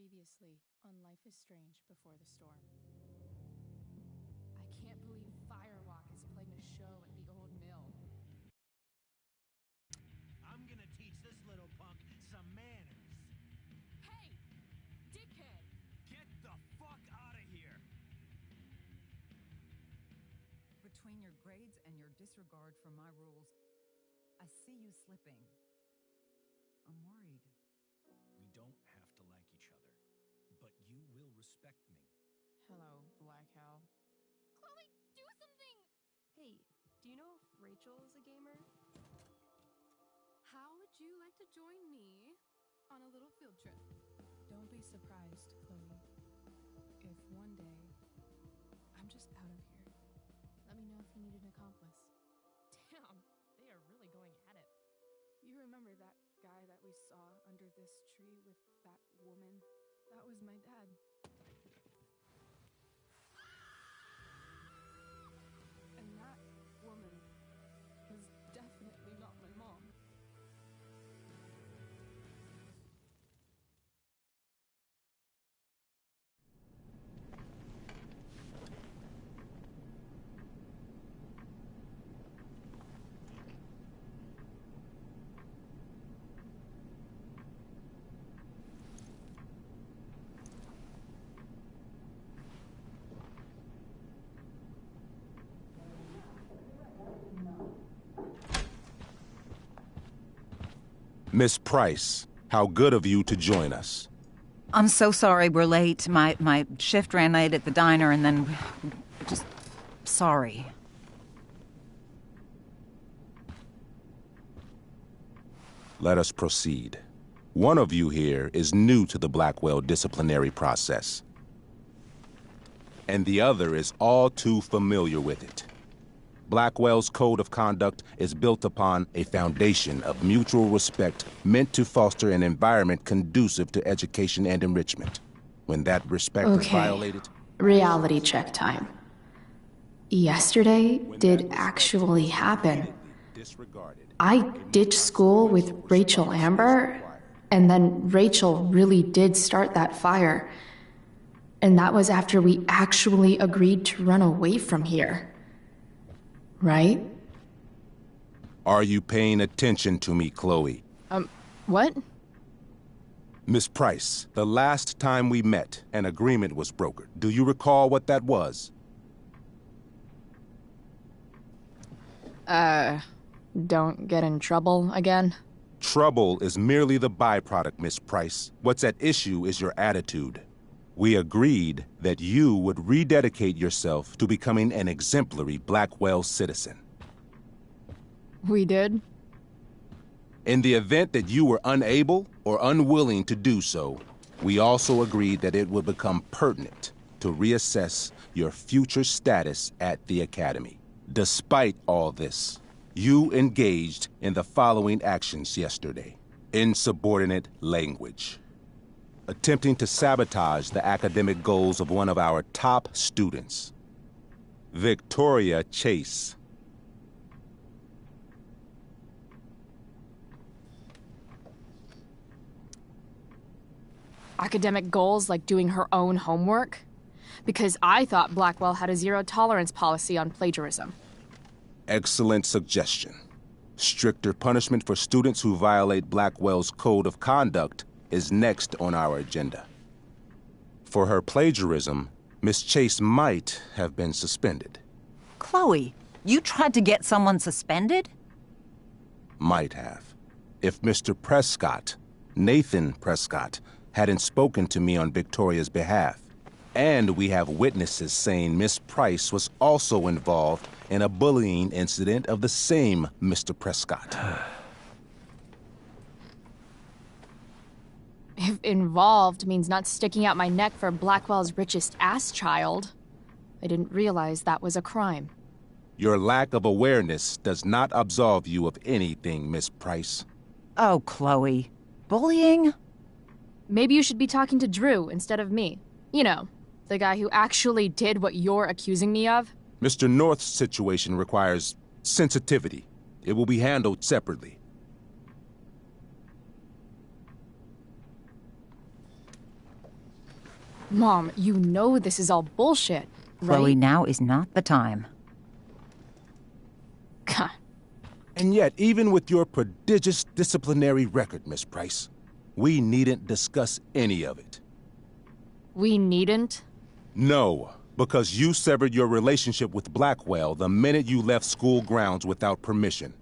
Previously on Life is Strange Before the Storm. I can't believe Firewalk is playing a show at the old mill. I'm gonna teach this little punk some manners. Hey! Dickhead! Get the fuck out of here! Between your grades and your disregard for my rules, I see you slipping. I'm worried. We don't have to like each other, but you will respect me. Hello, Black Hal. Chloe, do something! Hey, do you know if Rachel is a gamer? How would you like to join me on a little field trip? Don't be surprised, Chloe, if one day I'm just out of here. Let me know if you need an accomplice. Damn, they are really going at it. You remember that guy that we saw under this tree with that woman? That was my dad. And that woman was definitely not my mom. Miss Price, how good of you to join us. I'm so sorry we're late. My shift ran late at the diner and then... just... sorry. Let us proceed. One of you here is new to the Blackwell disciplinary process, and the other is all too familiar with it. Blackwell's code of conduct is built upon a foundation of mutual respect meant to foster an environment conducive to education and enrichment. When that respect is violated... Reality check time. Yesterday did actually happen. I ditched school with Rachel Amber, and then Rachel really did start that fire. And that was after we actually agreed to run away from here. Right? Are you paying attention to me, Chloe? What? Miss Price, the last time we met, an agreement was brokered. Do you recall what that was? Don't get in trouble again? Trouble is merely the byproduct, Miss Price. What's at issue is your attitude. We agreed that you would rededicate yourself to becoming an exemplary Blackwell citizen. We did? In the event that you were unable or unwilling to do so, we also agreed that it would become pertinent to reassess your future status at the Academy. Despite all this, you engaged in the following actions yesterday. Insubordinate language. Attempting to sabotage the academic goals of one of our top students, Victoria Chase. Academic goals like doing her own homework? Because I thought Blackwell had a zero-tolerance policy on plagiarism. Excellent suggestion. Stricter punishment for students who violate Blackwell's code of conduct is next on our agenda. For her plagiarism, Miss Chase might have been suspended. Chloe, you tried to get someone suspended? Might have. If Mr. Prescott, Nathan Prescott, hadn't spoken to me on Victoria's behalf. And we have witnesses saying Miss Price was also involved in a bullying incident of the same Mr. Prescott. If involved means not sticking out my neck for Blackwell's richest ass child, I didn't realize that was a crime. Your lack of awareness does not absolve you of anything, Miss Price. Oh, Chloe. Bullying? Maybe you should be talking to Drew instead of me. You know, the guy who actually did what you're accusing me of. Mr. North's situation requires sensitivity. It will be handled separately. Mom, you know this is all bullshit, right? Chloe, now is not the time. God. And yet, even with your prodigious disciplinary record, Miss Price, we needn't discuss any of it. We needn't? No, because you severed your relationship with Blackwell the minute you left school grounds without permission.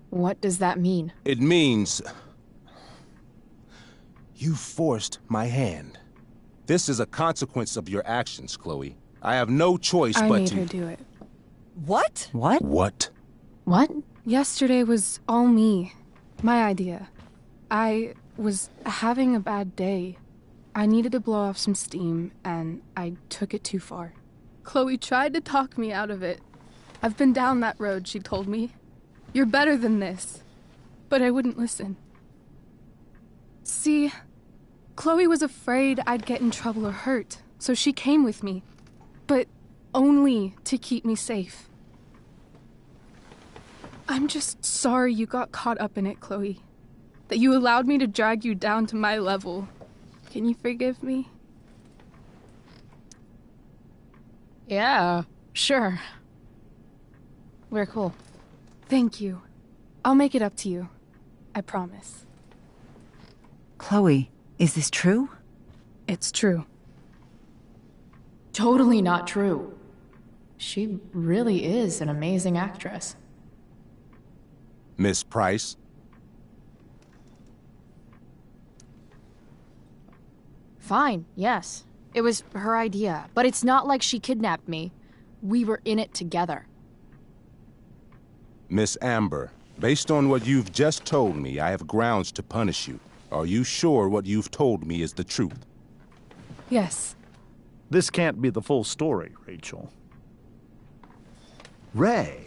What does that mean? It means... you forced my hand. This is a consequence of your actions, Chloe. I have no choice I but made to... her do it. What? What? What? What? Yesterday was all me. My idea. I was having a bad day. I needed to blow off some steam, and I took it too far. Chloe tried to talk me out of it. I've been down that road, she told me. You're better than this. But I wouldn't listen. See, Chloe was afraid I'd get in trouble or hurt, so she came with me. But only to keep me safe. I'm just sorry you got caught up in it, Chloe. That you allowed me to drag you down to my level. Can you forgive me? Yeah, sure. We're cool. Thank you. I'll make it up to you. I promise. Chloe, is this true? It's true. Totally not true. She really is an amazing actress. Miss Price? Fine, yes. It was her idea, but it's not like she kidnapped me. We were in it together. Miss Amber, based on what you've just told me, I have grounds to punish you. Are you sure what you've told me is the truth? Yes. This can't be the full story, Rachel. Ray.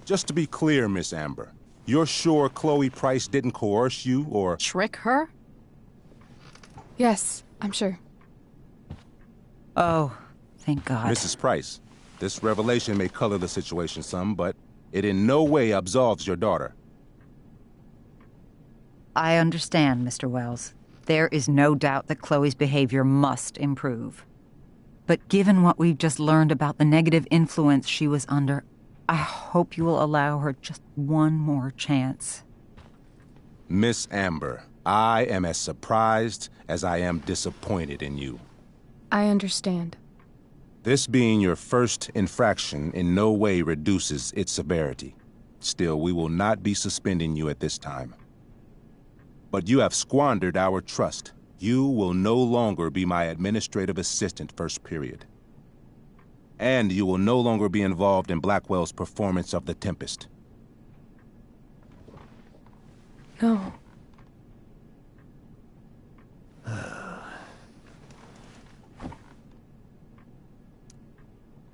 Just to be clear, Miss Amber, you're sure Chloe Price didn't coerce you or... Trick her? Yes, I'm sure. Oh, thank God. Mrs. Price, this revelation may color the situation some, but it in no way absolves your daughter. I understand, Mr. Wells. There is no doubt that Chloe's behavior must improve. But given what we've just learned about the negative influence she was under, I hope you will allow her just one more chance. Miss Amber, I am as surprised as I am disappointed in you. I understand. This being your first infraction in no way reduces its severity. Still, we will not be suspending you at this time. But you have squandered our trust. You will no longer be my administrative assistant first period. And you will no longer be involved in Blackwell's performance of The Tempest. No.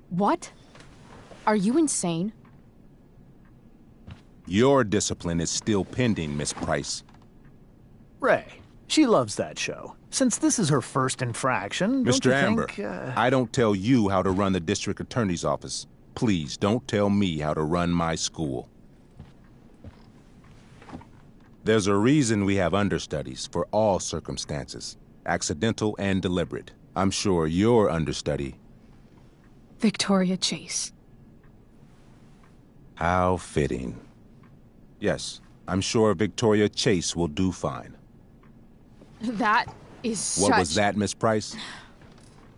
What? Are you insane? Your discipline is still pending, Miss Price. Ray. She loves that show. Since this is her first infraction, don't Mr. you Amber, think, I don't tell you how to run the district attorney's office. Please don't tell me how to run my school. There's a reason we have understudies for all circumstances, accidental and deliberate. I'm sure your understudy... Victoria Chase. How fitting. Yes, I'm sure Victoria Chase will do fine. That is What was that, Miss Price?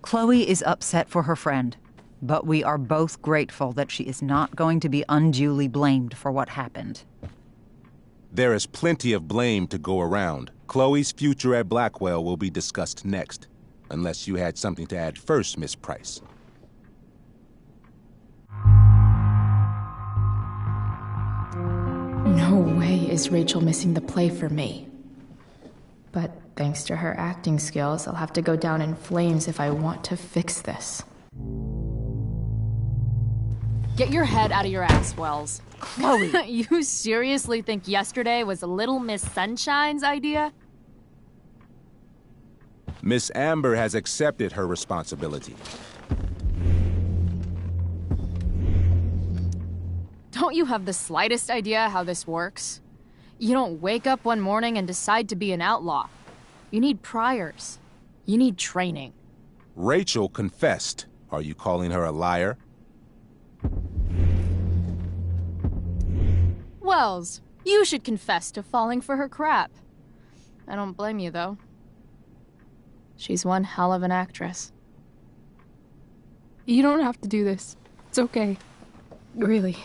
Chloe is upset for her friend, but we are both grateful that she is not going to be unduly blamed for what happened. There is plenty of blame to go around. Chloe's future at Blackwell will be discussed next. Unless you had something to add first, Miss Price. No way is Rachel missing the play for me. But thanks to her acting skills, I'll have to go down in flames if I want to fix this. Get your head out of your ass, Wells. Chloe! You seriously think yesterday was Little Miss Sunshine's idea? Miss Amber has accepted her responsibility. Don't you have the slightest idea how this works? You don't wake up one morning and decide to be an outlaw. You need priors. You need training. Rachel confessed. Are you calling her a liar? Wells, you should confess to falling for her crap. I don't blame you, though. She's one hell of an actress. You don't have to do this. It's okay. Really.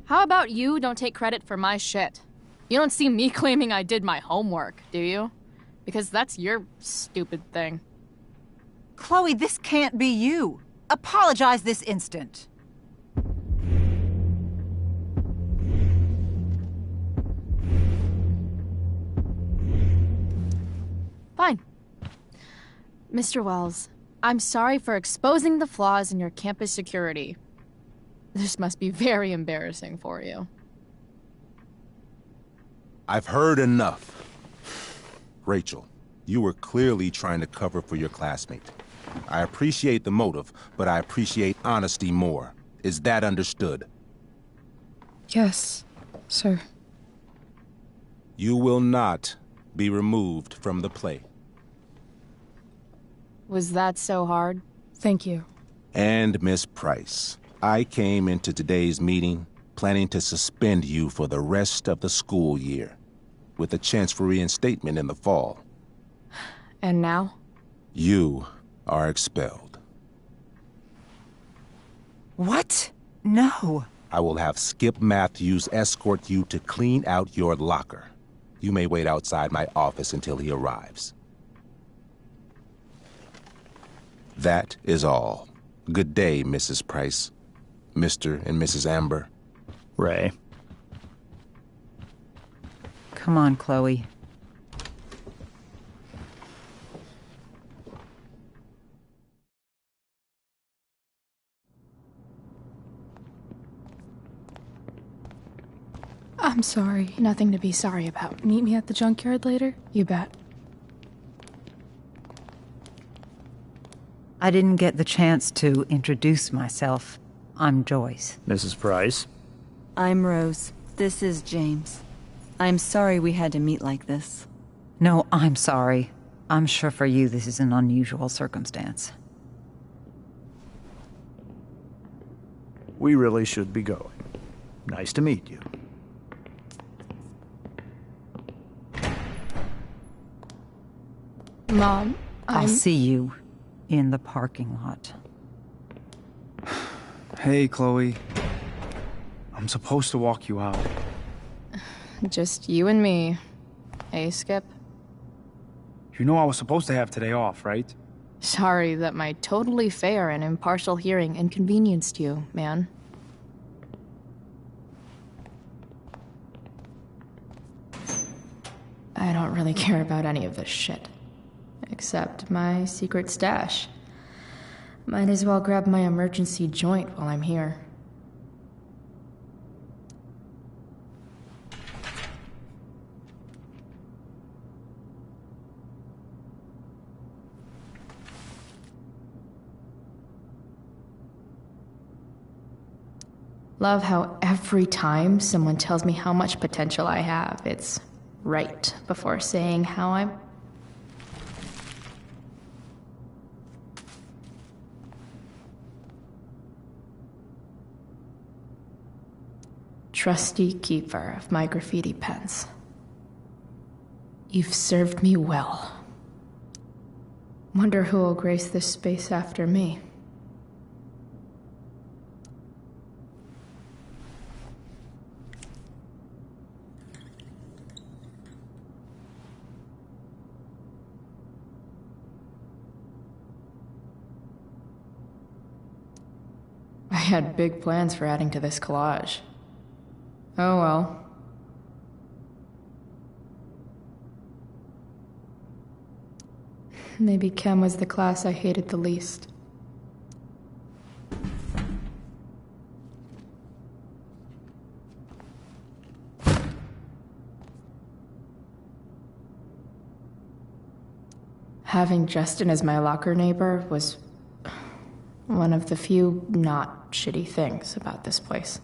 How about you don't take credit for my shit? You don't see me claiming I did my homework, do you? Because that's your stupid thing. Chloe, this can't be you. Apologize this instant. Fine. Mr. Wells, I'm sorry for exposing the flaws in your campus security. This must be very embarrassing for you. I've heard enough. Rachel, you were clearly trying to cover for your classmate. I appreciate the motive, but I appreciate honesty more. Is that understood? Yes, sir. You will not be removed from the play. Was that so hard? Thank you. And Miss Price, I came into today's meeting planning to suspend you for the rest of the school year, with a chance for reinstatement in the fall. And now? You are expelled. What? No. I will have Skip Matthews escort you to clean out your locker. You may wait outside my office until he arrives. That is all. Good day, Mrs. Price. Mr. and Mrs. Amber. Ray. Come on, Chloe. I'm sorry. Nothing to be sorry about. Meet me at the junkyard later? You bet. I didn't get the chance to introduce myself. I'm Joyce. Mrs. Price. I'm Rose. This is James. I'm sorry we had to meet like this. No, I'm sorry. I'm sure for you this is an unusual circumstance. We really should be going. Nice to meet you. Mom, I'll see you in the parking lot. Hey, Chloe. I'm supposed to walk you out. Just you and me. Hey, Skip. You know I was supposed to have today off, right? Sorry that my totally fair and impartial hearing inconvenienced you, man. I don't really care about any of this shit. Except my secret stash. Might as well grab my emergency joint while I'm here. Love how every time someone tells me how much potential I have, it's right before saying how I'm... Trusty keeper of my graffiti pens. You've served me well. Wonder who will grace this space after me. I had big plans for adding to this collage. Oh well. Maybe chem was the class I hated the least. Having Justin as my locker neighbor was One of the few not shitty things about this place.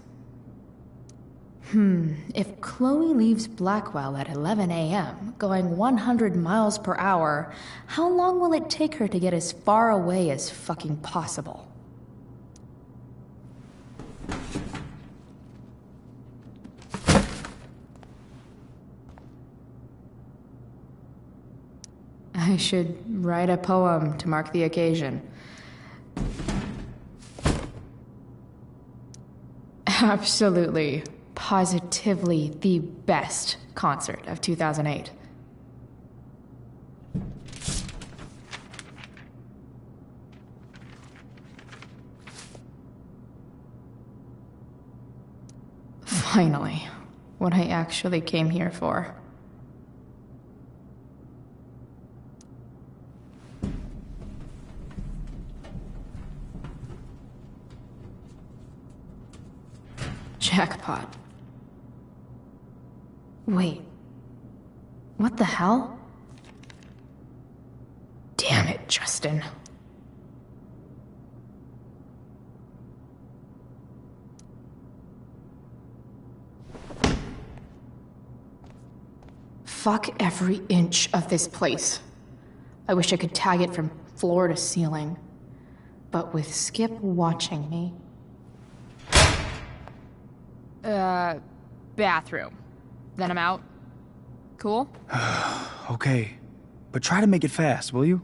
If Chloe leaves Blackwell at 11 a.m., going 100 miles per hour, how long will it take her to get as far away as fucking possible? I should write a poem to mark the occasion. Absolutely, positively the best concert of 2008. Finally, what I actually came here for. Jackpot. Wait. What the hell? Damn it, Justin. Fuck every inch of this place. I wish I could tag it from floor to ceiling. But with Skip watching me... Bathroom. Then I'm out. Cool? Okay, but try to make it fast, will you?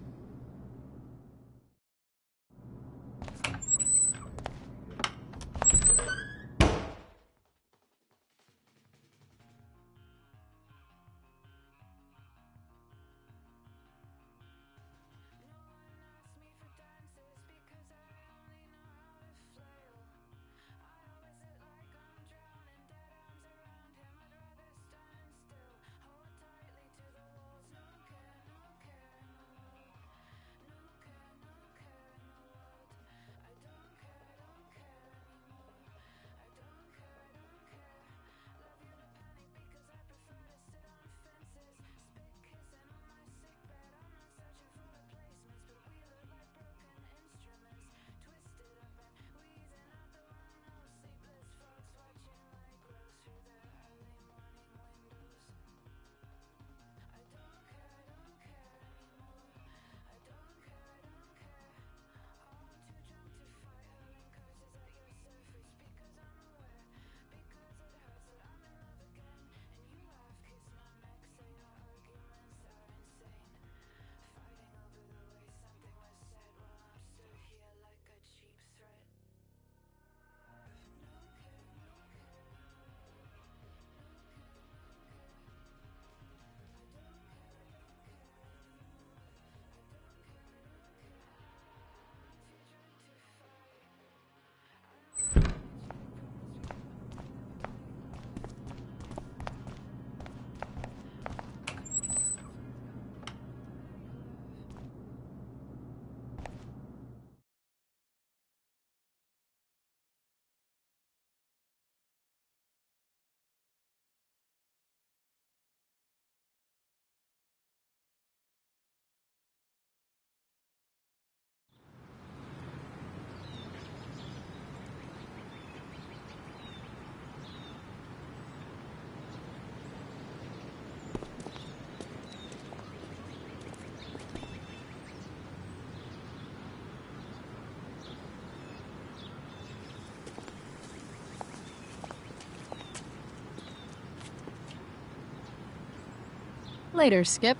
Later, Skip.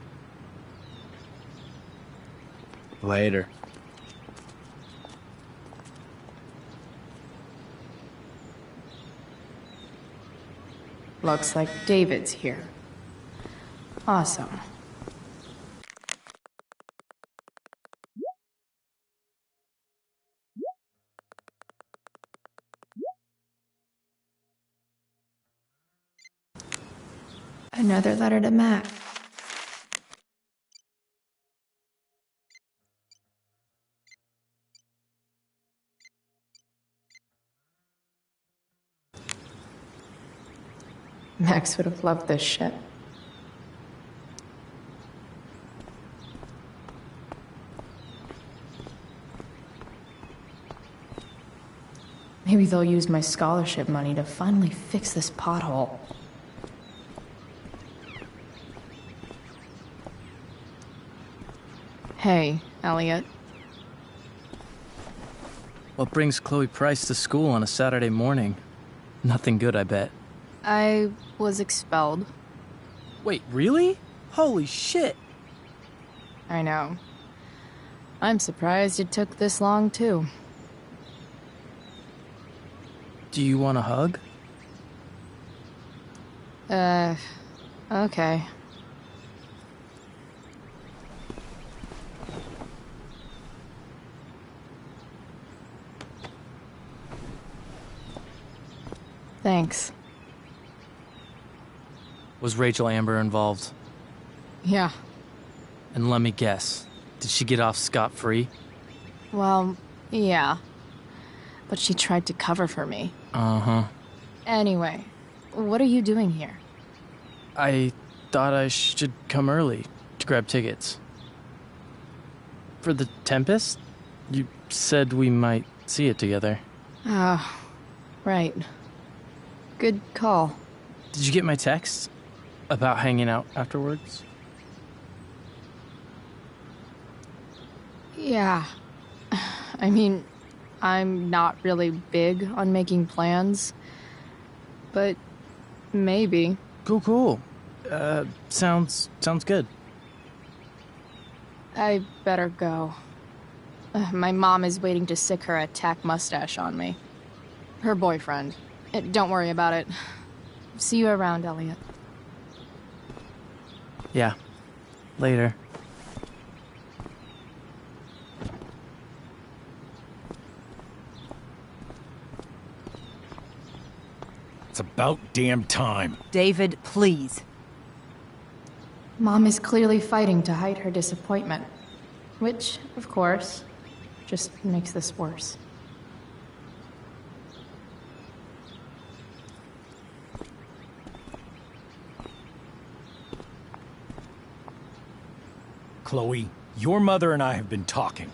Later. Looks like David's here. Awesome. Another letter to Mac. Max would have loved this shit. Maybe they'll use my scholarship money to finally fix this pothole. Hey, Elliot. What brings Chloe Price to school on a Saturday morning? Nothing good, I bet. I was expelled. Wait, really? Holy shit! I know. I'm surprised it took this long, too. Do you want a hug? Okay. Thanks. Was Rachel Amber involved? Yeah. And let me guess, did she get off scot-free? Well, yeah. But she tried to cover for me. Uh-huh. Anyway, what are you doing here? I thought I should come early to grab tickets. For the Tempest? You said we might see it together. Ah, right. Good call. Did you get my text? About hanging out afterwards? Yeah. I mean, I'm not really big on making plans. But maybe. Cool. Sounds good. I better go. My mom is waiting to sick her attack mustache on me. Her boyfriend. Don't worry about it. See you around, Elliot. Yeah. Later. It's about damn time. David, please. Mom is clearly fighting to hide her disappointment. Which, of course, just makes this worse. Chloe, your mother and I have been talking.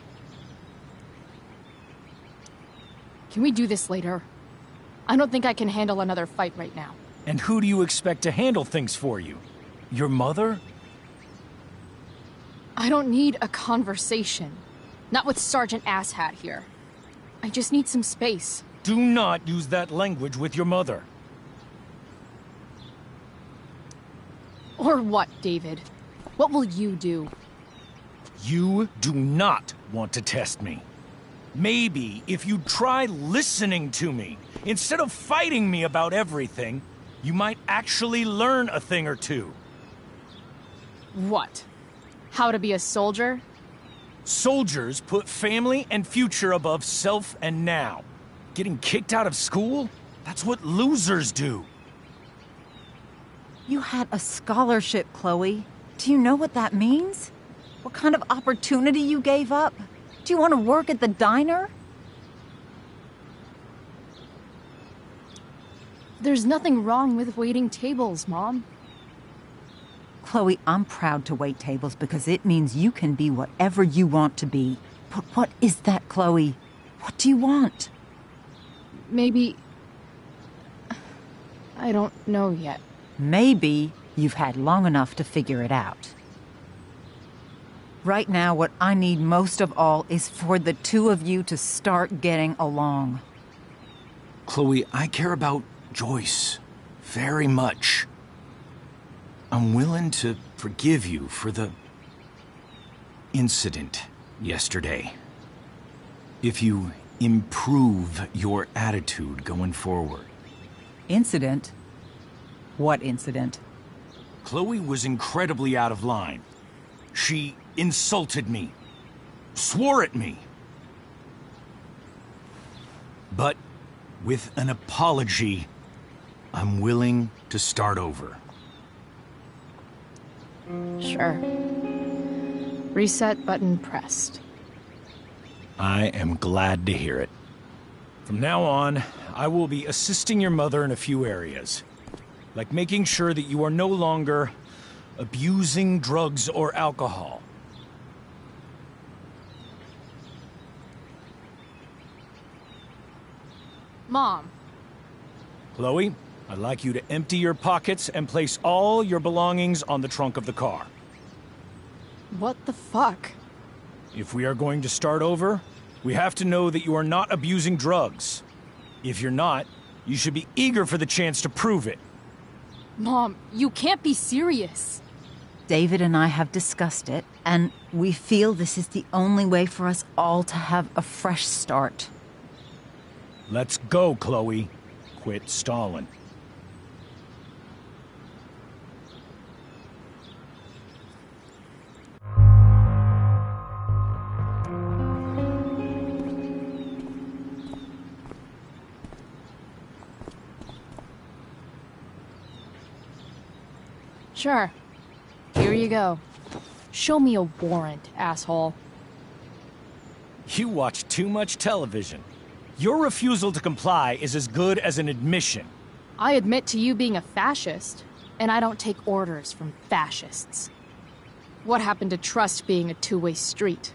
Can we do this later? I don't think I can handle another fight right now. And who do you expect to handle things for you? Your mother? I don't need a conversation. Not with Sergeant Asshat here. I just need some space. Do not use that language with your mother. Or what, David? What will you do? You do not want to test me. Maybe if you try listening to me, instead of fighting me about everything, you might actually learn a thing or two. What? How to be a soldier? Soldiers put family and future above self and now. Getting kicked out of school? That's what losers do. You had a scholarship, Chloe. Do you know what that means? What kind of opportunity you gave up? Do you want to work at the diner? There's nothing wrong with waiting tables, Mom. Chloe, I'm proud to wait tables because it means you can be whatever you want to be. But what is that, Chloe? What do you want? Maybe... I don't know yet. Maybe you've had long enough to figure it out. Right now, what I need most of all is for the two of you to start getting along. Chloe, I care about Joyce very much. I'm willing to forgive you for the incident yesterday. If you improve your attitude going forward. Incident? What incident? Chloe was incredibly out of line. She insulted me, swore at me. But with an apology, I'm willing to start over. Sure. Reset button pressed. I am glad to hear it. From now on, I will be assisting your mother in a few areas. Like making sure that you are no longer abusing drugs or alcohol. Mom. Chloe, I'd like you to empty your pockets and place all your belongings on the trunk of the car. What the fuck? If we are going to start over, we have to know that you are not abusing drugs. If you're not, you should be eager for the chance to prove it. Mom, you can't be serious. David and I have discussed it, and we feel this is the only way for us all to have a fresh start. Let's go, Chloe. Quit stalling. Sure. Here you go. Show me a warrant, asshole. You watch too much television. Your refusal to comply is as good as an admission. I admit to you being a fascist, and I don't take orders from fascists. What happened to trust being a two-way street?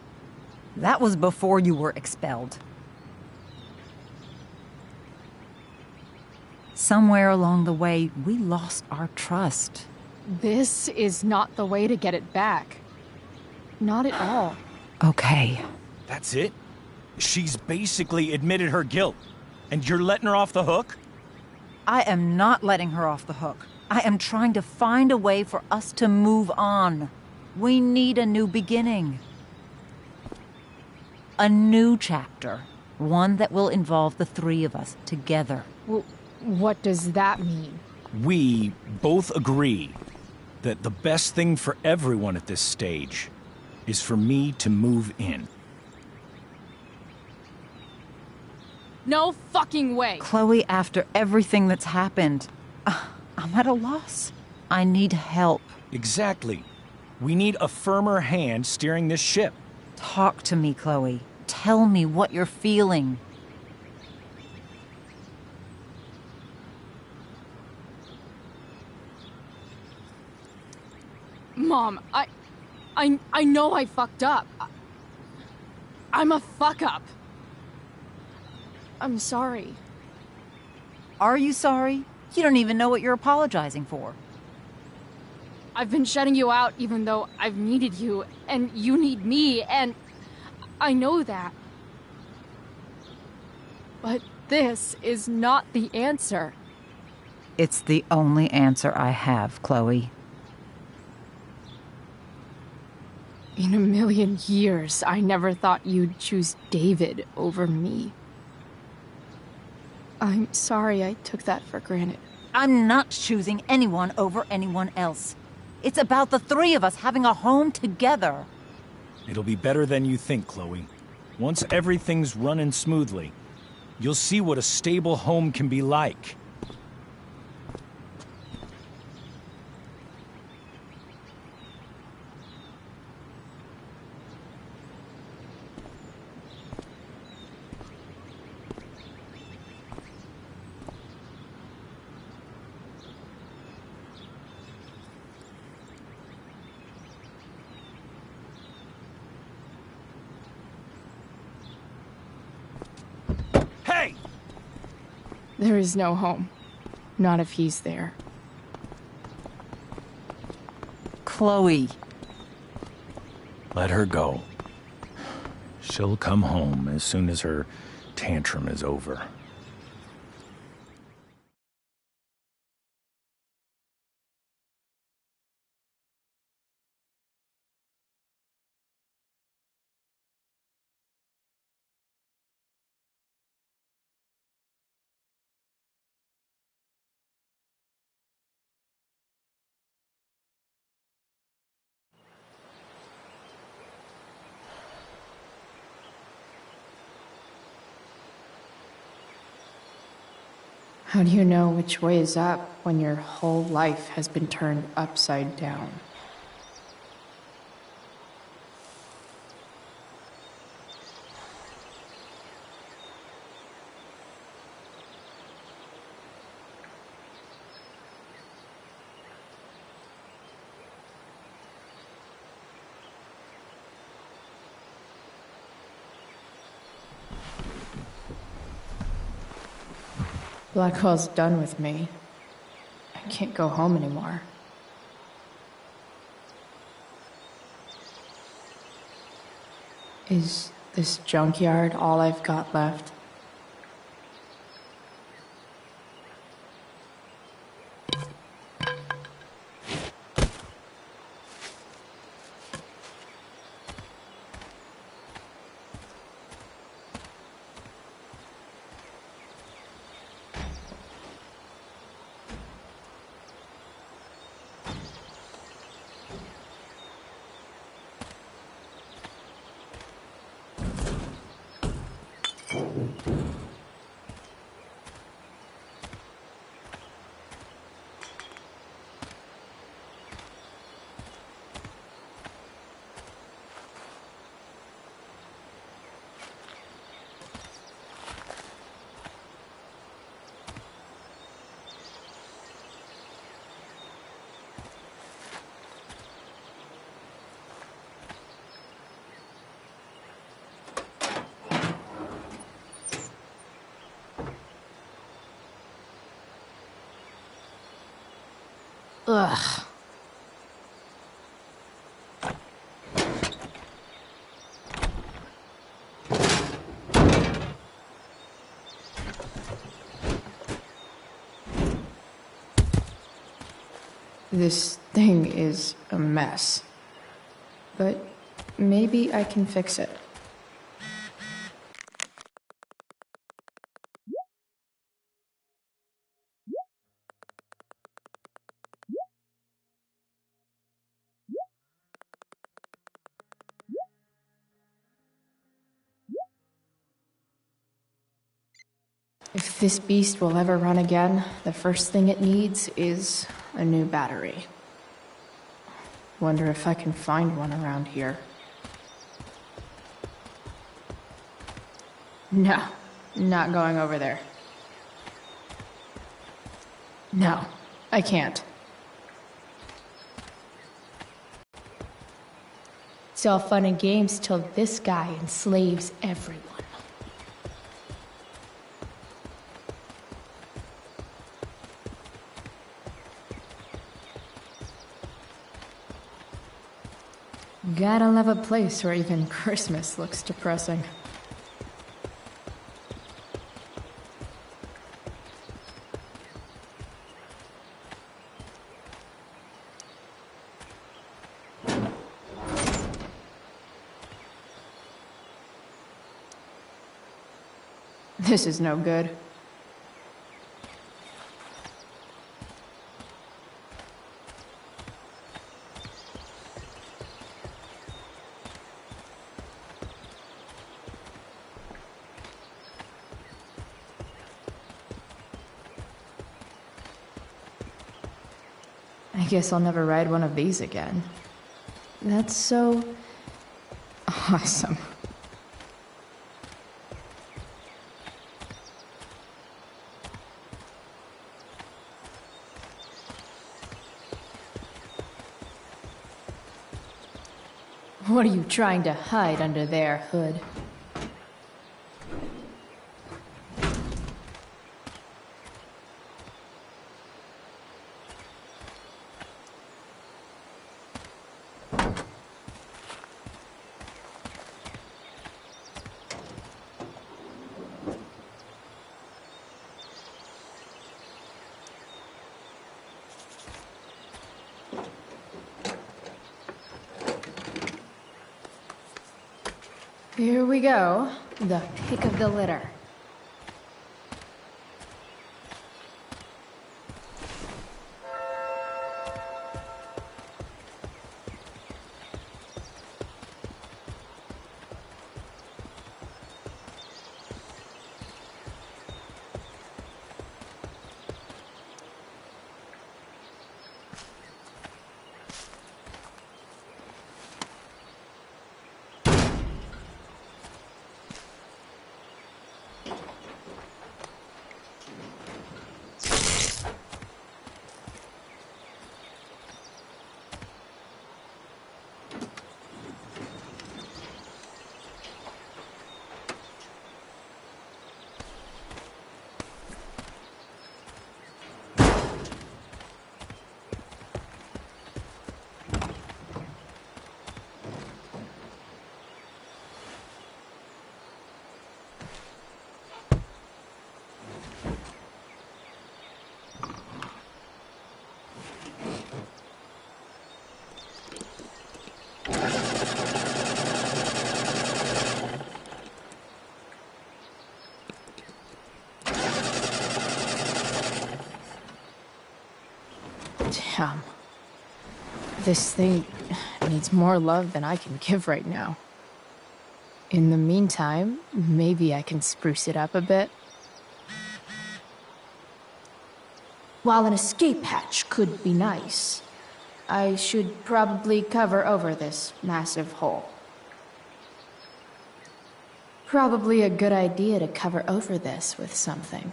That was before you were expelled. Somewhere along the way, we lost our trust. This is not the way to get it back. Not at all. Okay. That's it? She's basically admitted her guilt, and you're letting her off the hook? I am not letting her off the hook. I am trying to find a way for us to move on. We need a new beginning. A new chapter. One that will involve the three of us together. What does that mean? We both agree that the best thing for everyone at this stage is for me to move in. No fucking way! Chloe, after everything that's happened, I'm at a loss. I need help. Exactly. We need a firmer hand steering this ship. Talk to me, Chloe. Tell me what you're feeling. Mom, I know I fucked up. I'm a fuck-up. I'm sorry. Are you sorry? You don't even know what you're apologizing for. I've been shutting you out even though I've needed you, and you need me, and I know that. But this is not the answer. It's the only answer I have, Chloe. In a million years, I never thought you'd choose David over me. I'm sorry I took that for granted. I'm not choosing anyone over anyone else. It's about the three of us having a home together. It'll be better than you think, Chloe. Once everything's running smoothly, you'll see what a stable home can be like. There is no home. Not if he's there. Chloe. Let her go. She'll come home as soon as her tantrum is over. How do you know which way is up when your whole life has been turned upside down? Blackwell's done with me. I can't go home anymore. Is this junkyard all I've got left? Ugh. This thing is a mess. But maybe I can fix it. If this beast will ever run again, the first thing it needs is a new battery. Wonder if I can find one around here. No, not going over there. No, I can't. It's all fun and games till this guy enslaves everyone. Gotta love a place where even Christmas looks depressing. This is no good. I guess I'll never ride one of these again. That's so awesome. What are you trying to hide under there, Hood? Here we go. The pick of the litter. Damn. This thing needs more love than I can give right now. In the meantime, maybe I can spruce it up a bit. While an escape hatch could be nice, I should probably cover over this massive hole. Probably a good idea to cover over this with something.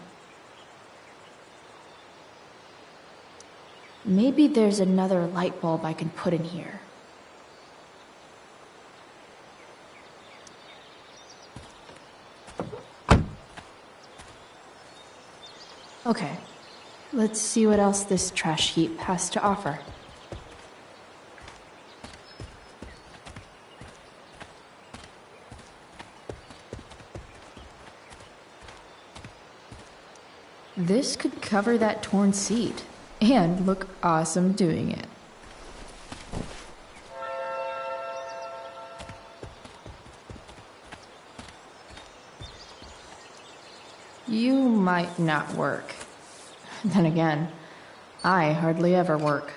Maybe there's another light bulb I can put in here. Okay, let's see what else this trash heap has to offer. This could cover that torn seat, and look awesome doing it. You might not work. Then again, I hardly ever work.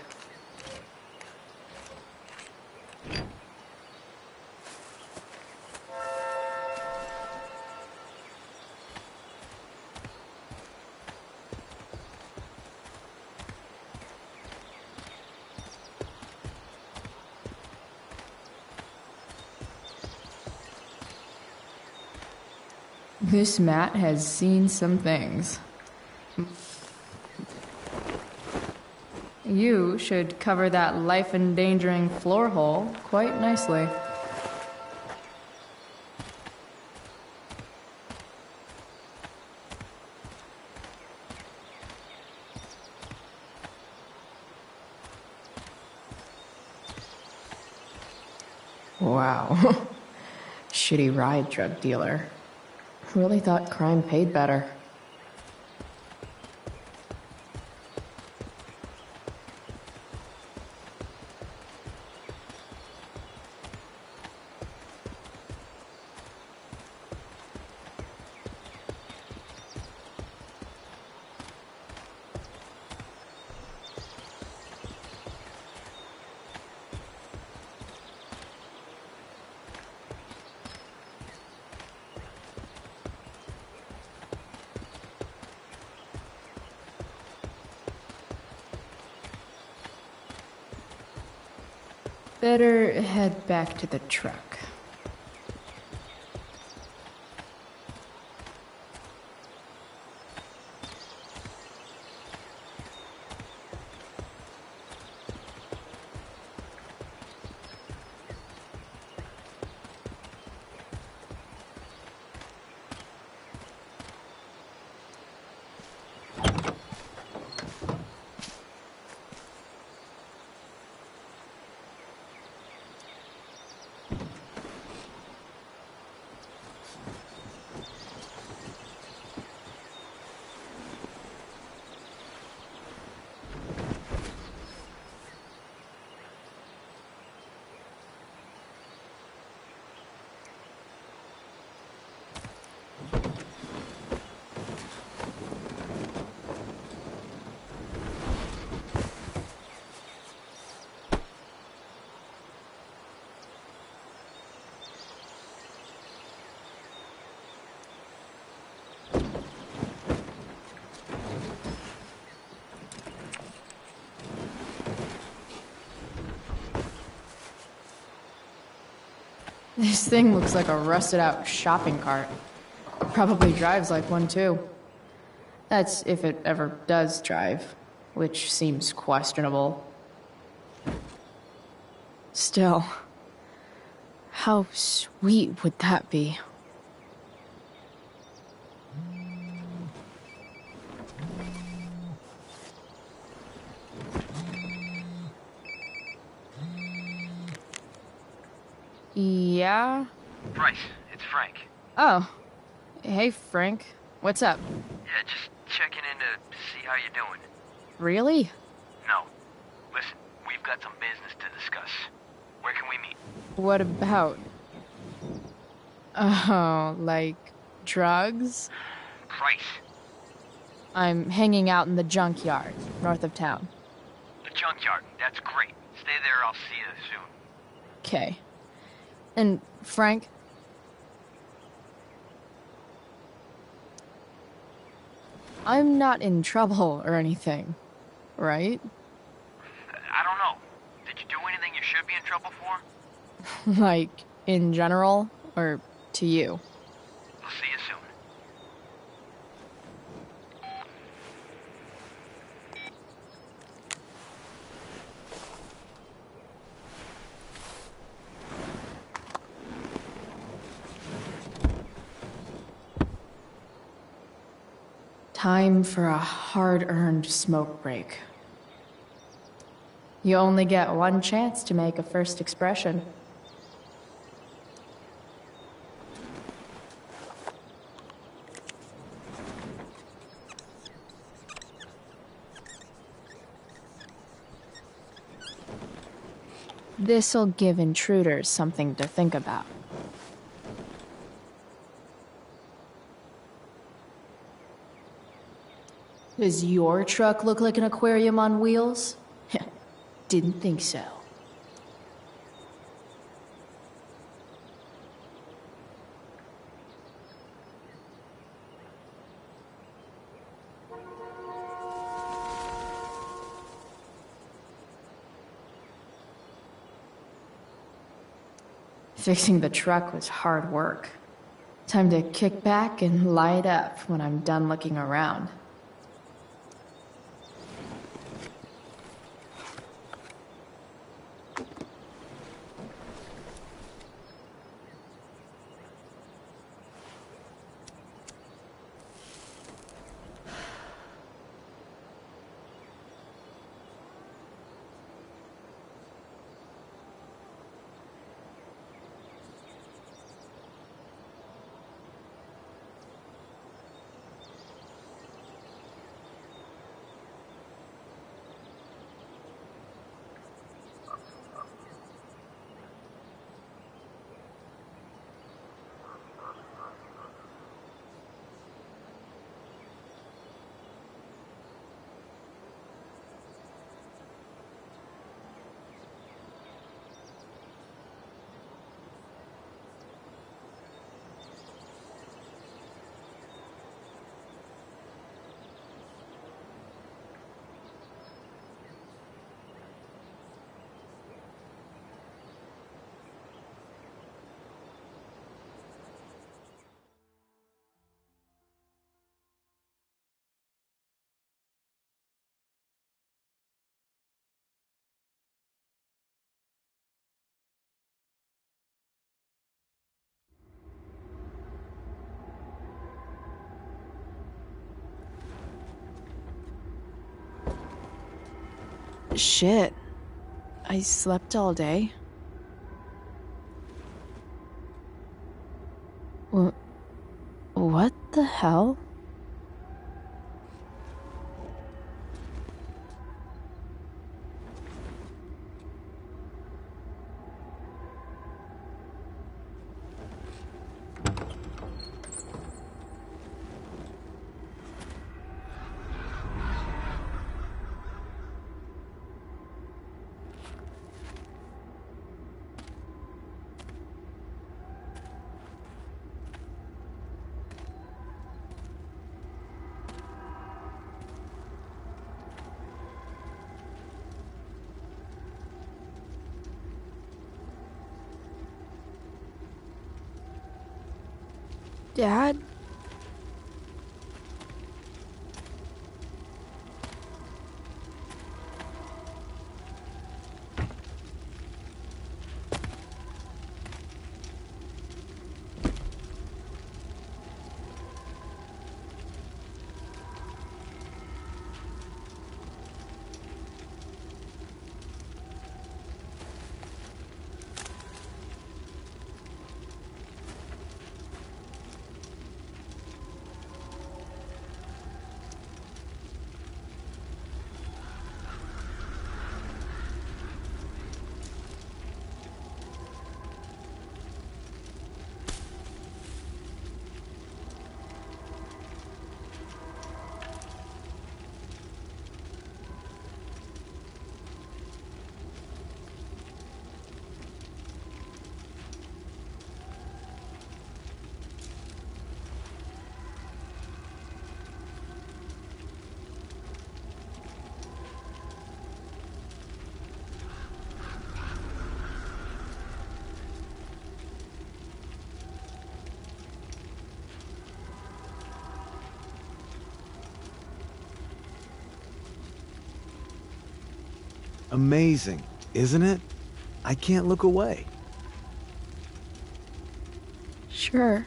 This mat has seen some things. You should cover that life-endangering floor hole quite nicely. Wow. Shitty ride drug dealer. Really thought crime paid better. Better head back to the truck. This thing looks like a rusted out shopping cart. Probably drives like one too. That's if it ever does drive, which seems questionable. Still, how sweet would that be? Yeah? Bryce, it's Frank. Oh. Hey, Frank. What's up? Yeah, just checking in to see how you're doing. Really? No. Listen, we've got some business to discuss. Where can we meet? What about? Oh, like drugs? Price. I'm hanging out in the junkyard, north of town. The junkyard. That's great. Stay there, I'll see you soon. Okay. And Frank? I'm not in trouble or anything, right? I don't know. Did you do anything you should be in trouble for? Like, in general, or to you? I'll see you soon. Time for a hard-earned smoke break. You only get one chance to make a first expression. This'll give intruders something to think about. Does your truck look like an aquarium on wheels? Didn't think so. Fixing the truck was hard work. Time to kick back and light up when I'm done looking around. Shit. I slept all day. What the hell? Dad? Amazing, isn't it? I can't look away. Sure.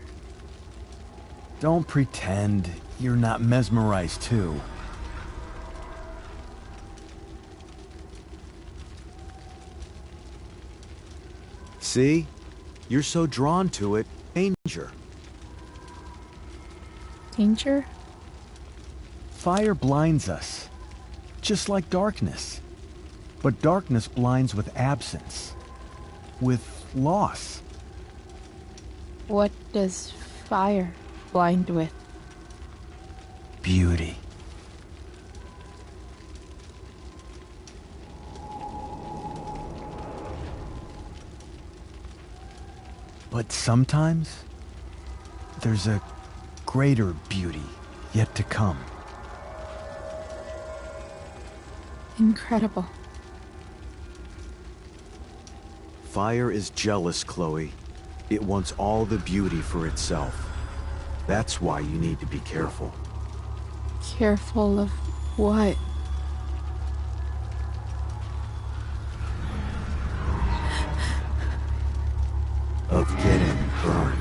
Don't pretend you're not mesmerized too. See? You're so drawn to it. Danger. Danger? Fire blinds us, just like darkness. But darkness blinds with absence, with loss. What does fire blind with? Beauty. But sometimes, there's a greater beauty yet to come. Incredible. Fire is jealous, Chloe. It wants all the beauty for itself. That's why you need to be careful. Careful of what? Of getting burned.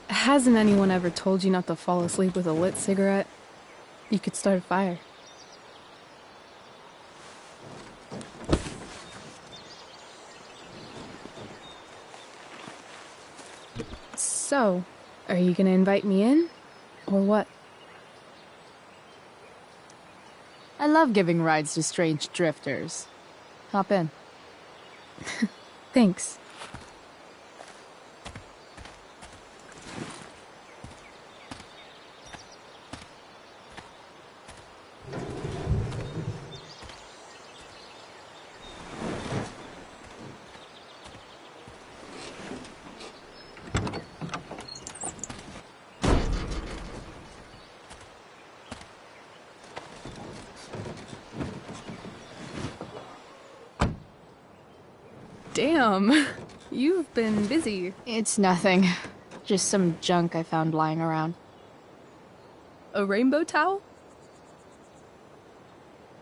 Hasn't anyone ever told you not to fall asleep with a lit cigarette? You could start a fire. So, are you gonna invite me in? Or what? I love giving rides to strange drifters. Hop in. Thanks. Damn, you've been busy. It's nothing. Just some junk I found lying around. A rainbow towel?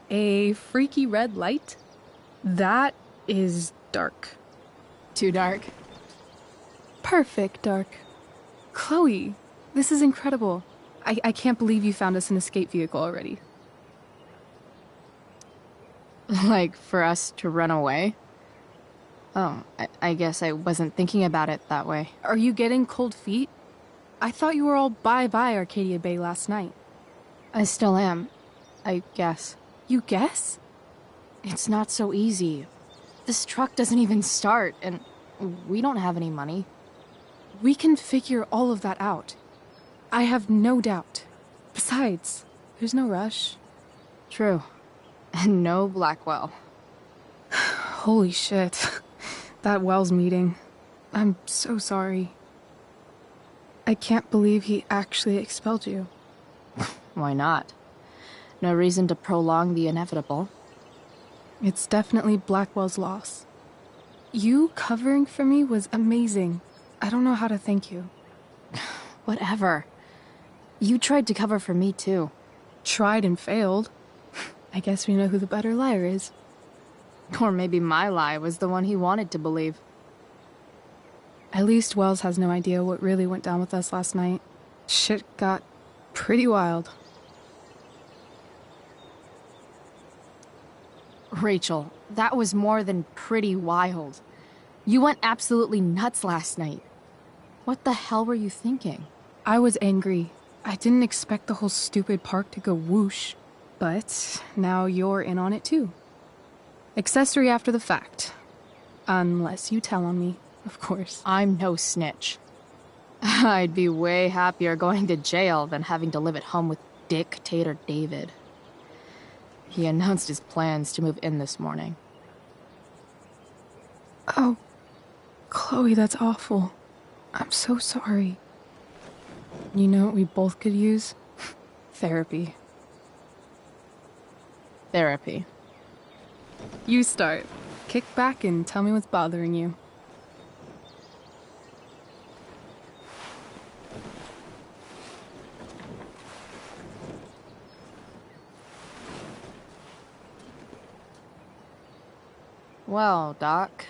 A freaky red light? That is dark. Too dark? Perfect dark. Chloe, this is incredible. I can't believe you found us an escape vehicle already. Like, for us to run away? Oh, I guess I wasn't thinking about it that way. Are you getting cold feet? I thought you were all bye-bye Arcadia Bay last night. I still am, I guess. You guess? It's not so easy. This truck doesn't even start, and we don't have any money. We can figure all of that out. I have no doubt. Besides, there's no rush. True. And no Blackwell. Holy shit. That Wells meeting. I'm so sorry. I can't believe he actually expelled you. Why not? No reason to prolong the inevitable. It's definitely Blackwell's loss. You covering for me was amazing. I don't know how to thank you. Whatever. You tried to cover for me too. Tried and failed. I guess we know who the better liar is. Or maybe my lie was the one he wanted to believe. At least Wells has no idea what really went down with us last night. Shit got pretty wild. Rachel, that was more than pretty wild. You went absolutely nuts last night. What the hell were you thinking? I was angry. I didn't expect the whole stupid park to go whoosh. But now you're in on it too. Accessory after the fact. Unless you tell on me, of course. I'm no snitch. I'd be way happier going to jail than having to live at home with Dictator David. He announced his plans to move in this morning. Oh, Chloe, that's awful. I'm so sorry. You know what we both could use? Therapy. Therapy. You start. Kick back and tell me what's bothering you. Well, Doc.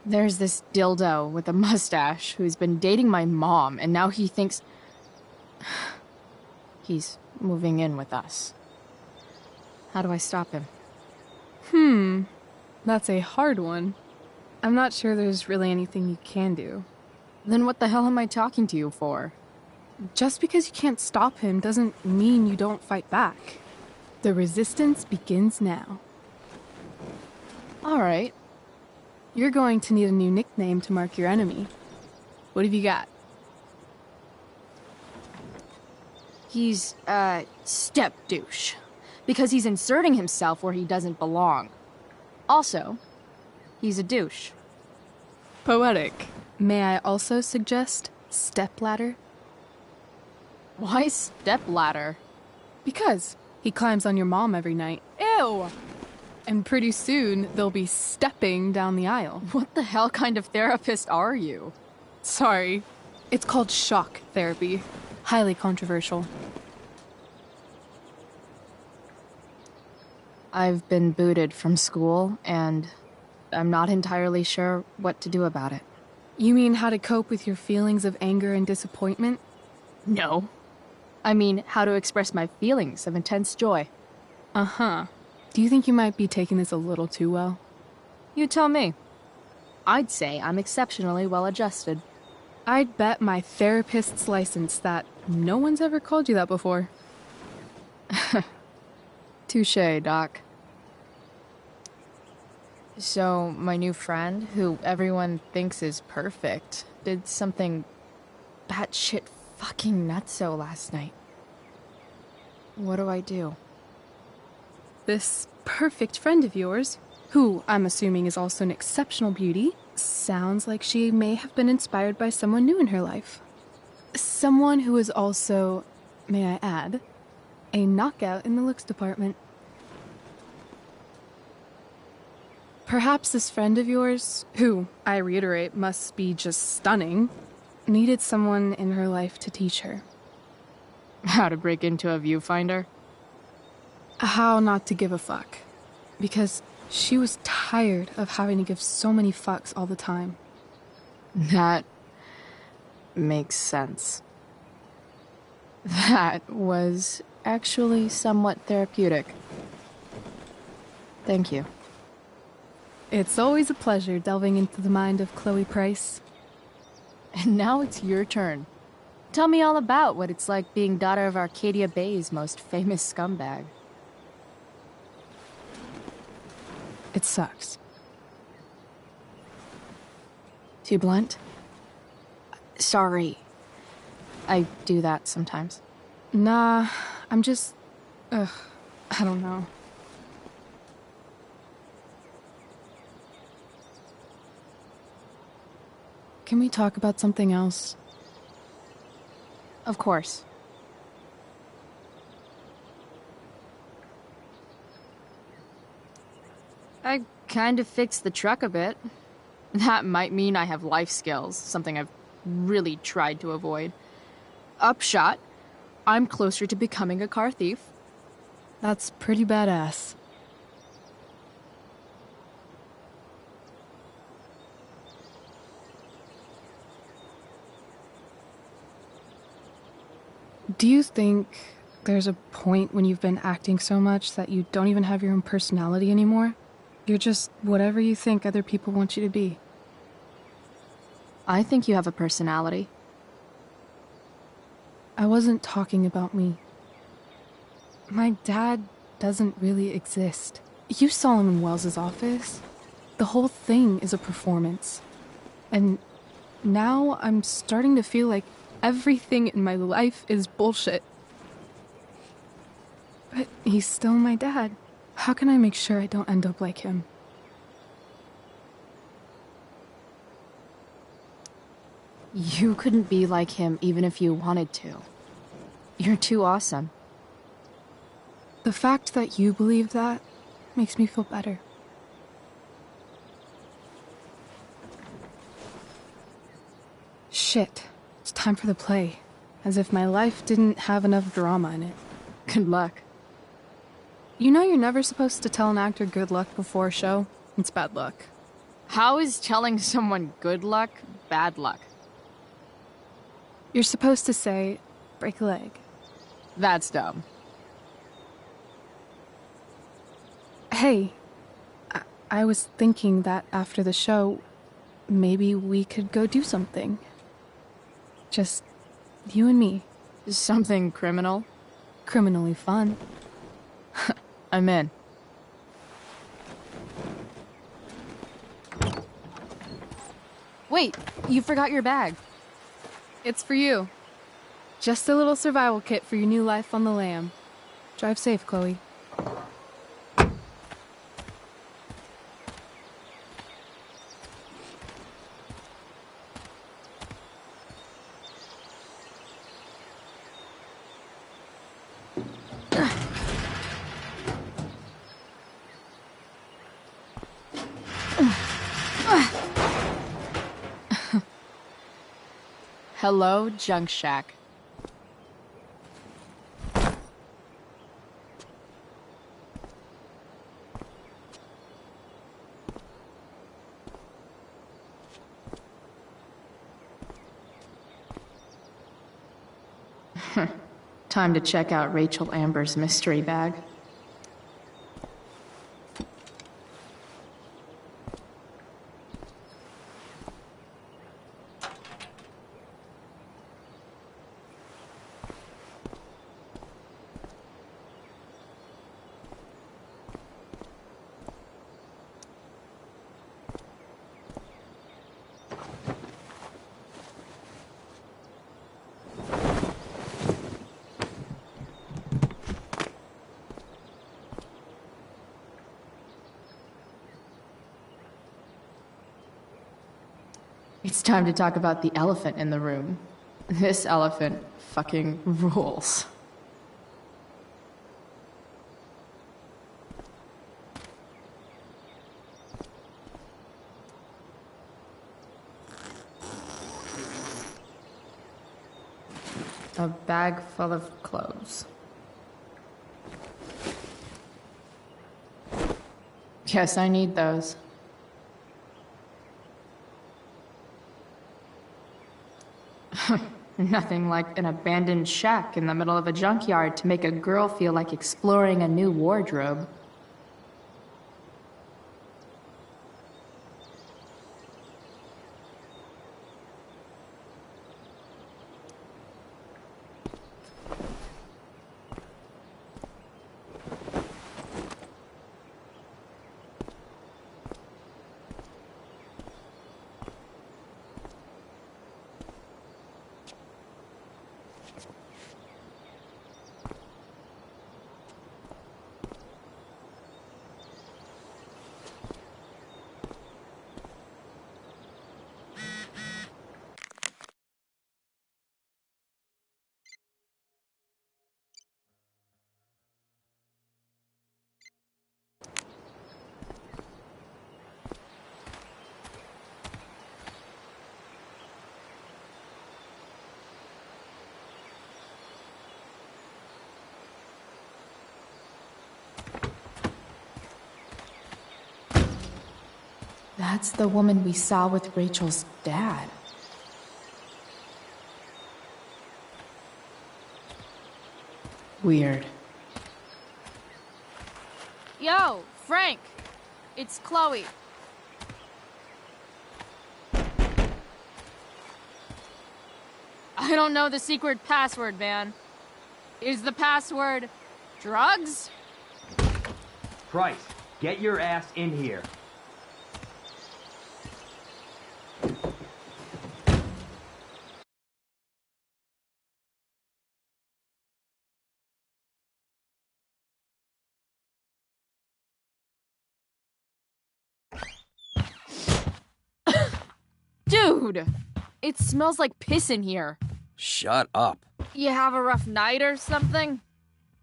There's this dildo with a mustache who's been dating my mom, and now he thinks he's moving in with us. How do I stop him? That's a hard one. I'm not sure there's really anything you can do. Then what the hell am I talking to you for? Just because you can't stop him doesn't mean you don't fight back. The resistance begins now. All right. You're going to need a new nickname to mark your enemy. What have you got? He's a step douche. Because he's inserting himself where he doesn't belong. Also, he's a douche. Poetic. May I also suggest stepladder? Why stepladder? Because he climbs on your mom every night. Ew! And pretty soon, they'll be stepping down the aisle. What the hell kind of therapist are you? Sorry. It's called shock therapy. Highly controversial. I've been booted from school, and I'm not entirely sure what to do about it. You mean how to cope with your feelings of anger and disappointment? No. I mean how to express my feelings of intense joy. Uh-huh. Do you think you might be taking this a little too well? You tell me. I'd say I'm exceptionally well-adjusted. I'd bet my therapist's license that no one's ever called you that before. Touché, Doc. So, my new friend, who everyone thinks is perfect, did something batshit fucking nutso last night. What do I do? This perfect friend of yours, who I'm assuming is also an exceptional beauty, sounds like she may have been inspired by someone new in her life. Someone who is also, may I add, a knockout in the looks department. Perhaps this friend of yours, who, I reiterate, must be just stunning, needed someone in her life to teach her. How to break into a viewfinder? How not to give a fuck. Because she was tired of having to give so many fucks all the time. That makes sense. That was actually somewhat therapeutic. Thank you. It's always a pleasure delving into the mind of Chloe Price. And now it's your turn. Tell me all about what it's like being daughter of Arcadia Bay's most famous scumbag. It sucks. Too blunt? Sorry. I do that sometimes. Nah, I'm just... I don't know. Can we talk about something else? Of course. I kind of fixed the truck a bit. That might mean I have life skills, something I've really tried to avoid. Upshot, I'm closer to becoming a car thief. That's pretty badass. Do you think there's a point when you've been acting so much that you don't even have your own personality anymore? You're just whatever you think other people want you to be. I think you have a personality. I wasn't talking about me. My dad doesn't really exist. You saw him in Wells's office. the whole thing is a performance. And now I'm starting to feel like everything in my life is bullshit. But he's still my dad. How can I make sure I don't end up like him? You couldn't be like him even if you wanted to. You're too awesome. The fact that you believe that makes me feel better. Shit. It's time for the play. As if my life didn't have enough drama in it. Good luck. You know you're never supposed to tell an actor good luck before a show? It's bad luck. How is telling someone good luck bad luck? You're supposed to say, break a leg. That's dumb. Hey, I was thinking that after the show, maybe we could go do something. Just you and me. Something criminal? Criminally fun. I'm in. Wait, you forgot your bag. It's for you. Just a little survival kit for your new life on the lam. Drive safe, Chloe. Hello, Junk Shack. Time to check out Rachel Amber's mystery bag. It's time to talk about the elephant in the room. This elephant fucking rules. A bag full of clothes. Yes, I need those. Nothing like an abandoned shack in the middle of a junkyard to make a girl feel like exploring a new wardrobe. That's the woman we saw with Rachel's dad. Weird. Yo, Frank! It's Chloe. I don't know the secret password, man. Is the password drugs? Price, get your ass in here. Dude! It smells like piss in here. Shut up. You have a rough night or something?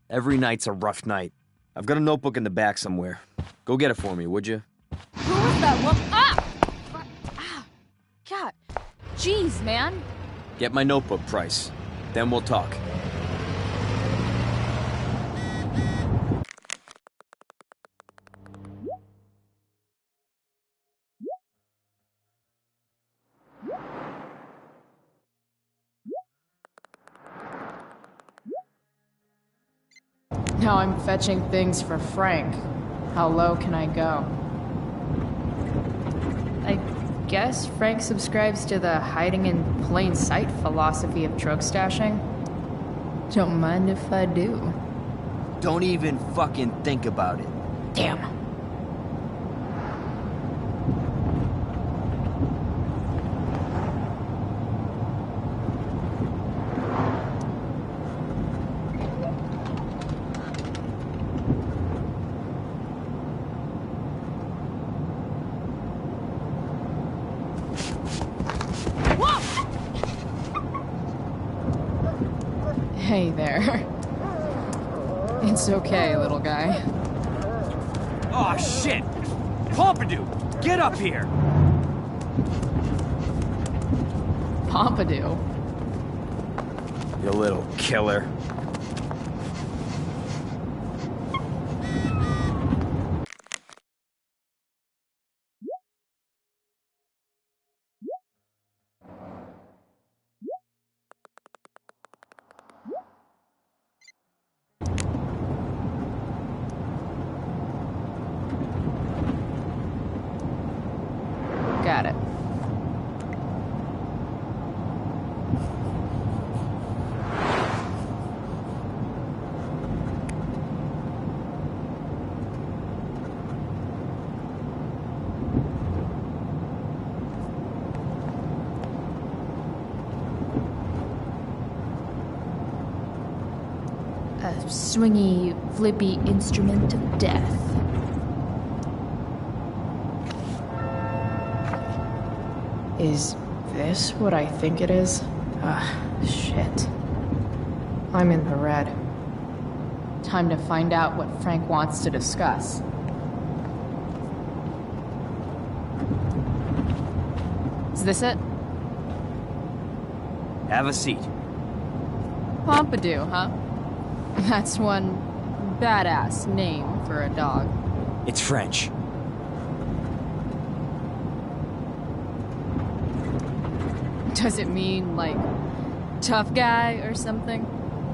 Every night's a rough night. I've got a notebook in the back somewhere. Go get it for me, would you? Who was that woman? Ah! God. Jeez, man. Get my notebook, Price. Then we'll talk. Now I'm fetching things for Frank. How low can I go? I guess Frank subscribes to the hiding in plain sight philosophy of drug stashing. Don't mind if I do. Don't even fucking think about it. Damn. Hey there. It's okay, little guy. Oh shit! Pompidou! Get up here! Pompidou? You little killer. Got it. A swingy, flippy instrument of death. Is this what I think it is? Shit. I'm in the red. Time to find out what Frank wants to discuss. Is this it? Have a seat. Pompidou, huh? That's one badass name for a dog. It's French. Does it mean, like, tough guy or something?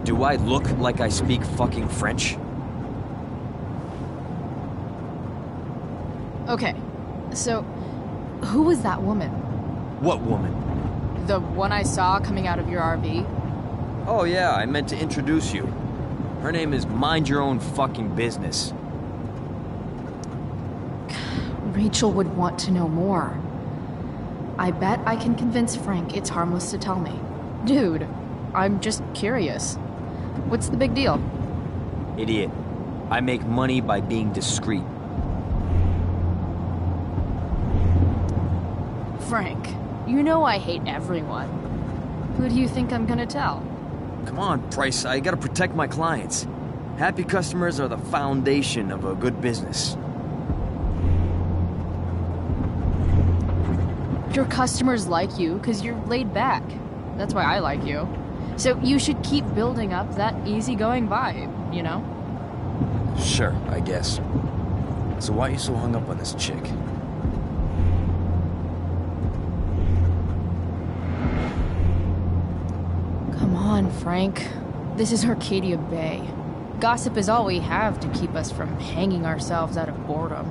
Do I look like I speak fucking French? Okay, so, who was that woman? What woman? The one I saw coming out of your RV? Oh yeah, I meant to introduce you. Her name is Mind Your Own Fucking Business. Rachel would want to know more. I bet I can convince Frank it's harmless to tell me. Dude, I'm just curious. What's the big deal? Idiot. I make money by being discreet. Frank, you know I hate everyone. Who do you think I'm gonna tell? Come on, Price, I gotta protect my clients. Happy customers are the foundation of a good business. Your customers like you because you're laid back. That's why I like you. So you should keep building up that easygoing vibe, you know? Sure, I guess. So why are you so hung up on this chick? Come on, Frank. This is Arcadia Bay. Gossip is all we have to keep us from hanging ourselves out of boredom.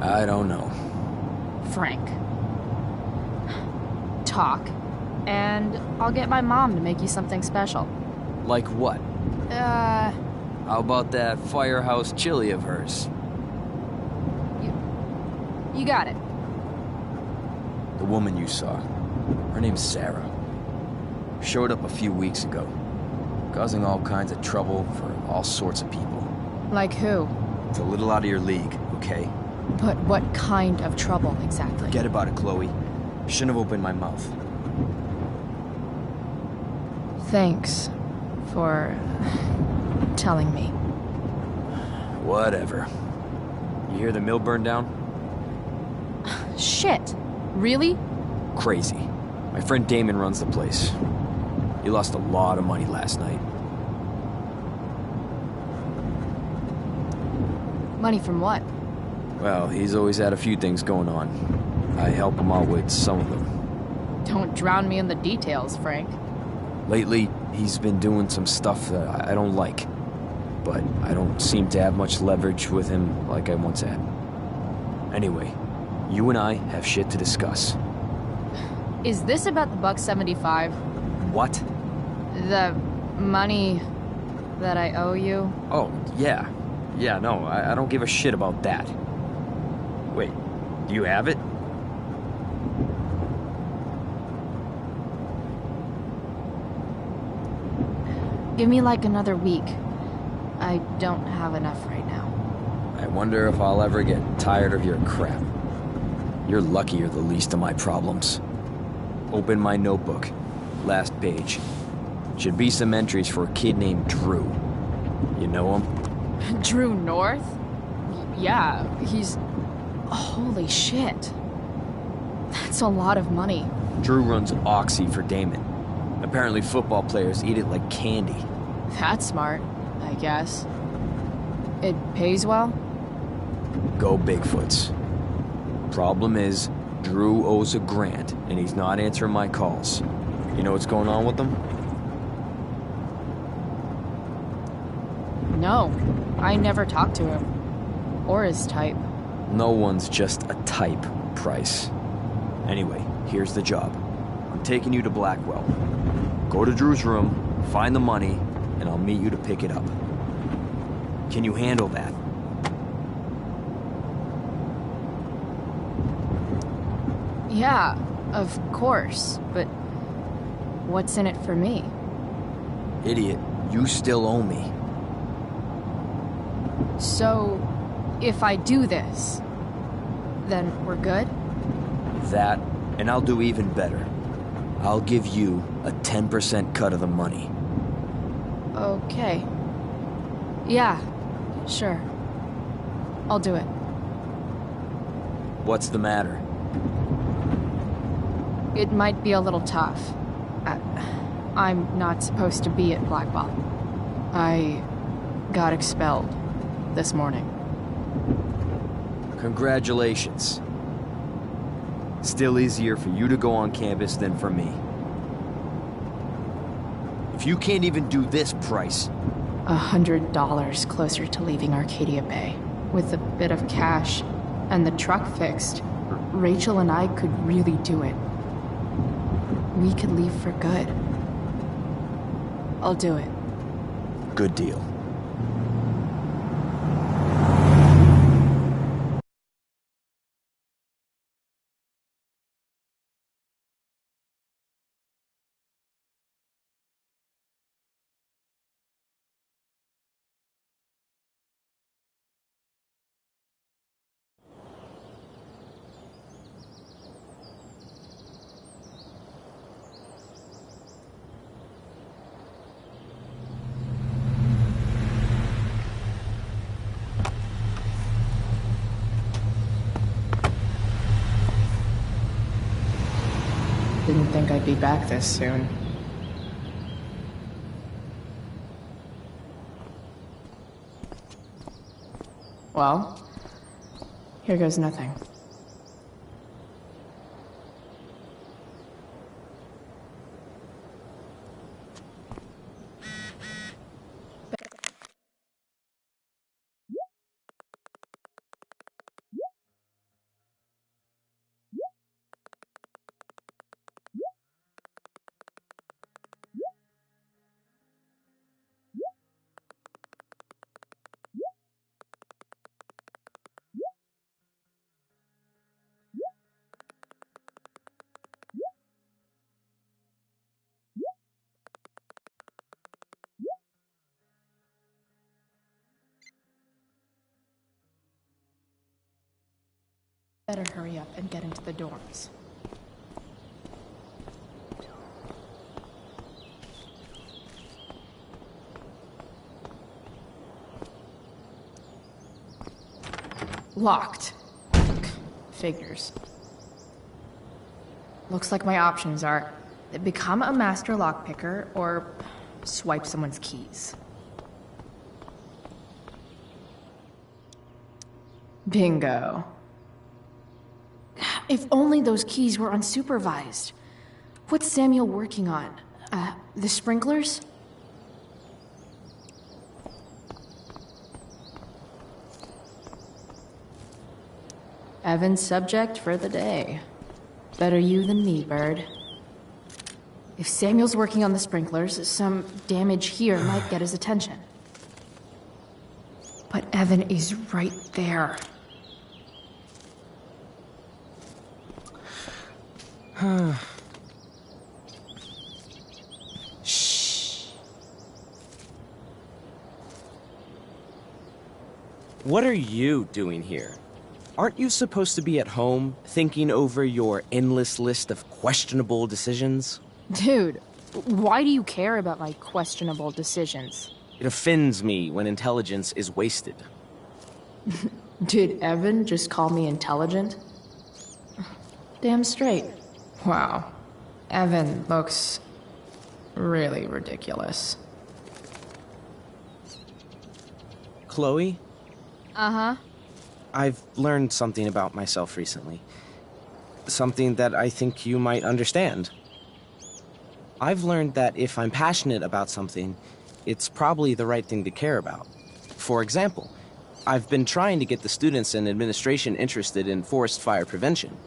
I don't know. Frank. Talk, and I'll get my mom to make you something special. Like what? How about that firehouse chili of hers? You got it. The woman you saw. Her name's Sarah. Showed up a few weeks ago. Causing all kinds of trouble for all sorts of people. Like who? It's a little out of your league, okay? But what kind of trouble, exactly? Forget about it, Chloe. Shouldn't have opened my mouth. Thanks for telling me. Whatever. You hear the mill burned down? Shit. Really? Crazy. My friend Damon runs the place. He lost a lot of money last night. Money from what? Well, he's always had a few things going on. I help him out with some of them. Don't drown me in the details, Frank. Lately, he's been doing some stuff that I don't like. But I don't seem to have much leverage with him like I once had. Anyway, you and I have shit to discuss. Is this about the $175? What? The money that I owe you? Oh, yeah. Yeah, no, I don't give a shit about that. Wait, do you have it? Give me like another week. I don't have enough right now. I wonder if I'll ever get tired of your crap. You're lucky you're the least of my problems. Open my notebook. Last page. Should be some entries for a kid named Drew. You know him? Drew North? Yeah, he's... Holy shit. That's a lot of money. Drew runs Oxy for Damon. Apparently football players eat it like candy. That's smart, I guess. It pays well? Go Bigfoots. Problem is, Drew owes a grant, and he's not answering my calls. You know what's going on with him? No, I never talked to him. Or his type. No one's just a type, Price. Anyway, here's the job. I'm taking you to Blackwell. Go to Drew's room, find the money, and I'll meet you to pick it up. Can you handle that? Yeah, of course, but what's in it for me? Idiot, you still owe me. So, if I do this, then we're good? That, and I'll do even better. I'll give you a 10% cut of the money. Okay. Yeah, sure. I'll do it. What's the matter? It might be a little tough. I'm not supposed to be at Blackwell. I got expelled this morning. Congratulations. Still easier for you to go on campus than for me. If you can't even do this, Price... $100 closer to leaving Arcadia Bay. With a bit of cash and the truck fixed, Rachel and I could really do it. We could leave for good. I'll do it. Good deal. Didn't think I'd be back this soon. Well, here goes nothing. Better hurry up and get into the dorms. Locked. Figures. Looks like my options are become a master lockpicker or swipe someone's keys. Bingo. If only those keys were unsupervised. What's Samuel working on? The sprinklers? Evan's subject for the day. Better you than me, Bird. If Samuel's working on the sprinklers, some damage here might get his attention. But Evan is right there. Shh. What are you doing here? Aren't you supposed to be at home, thinking over your endless list of questionable decisions? Dude, why do you care about my questionable decisions? It offends me when intelligence is wasted. Did Evan just call me intelligent? Damn straight. Wow. Evan looks really ridiculous. Chloe? Uh-huh. I've learned something about myself recently. Something that I think you might understand. I've learned that if I'm passionate about something, it's probably the right thing to care about. For example, I've been trying to get the students and administration interested in forest fire prevention.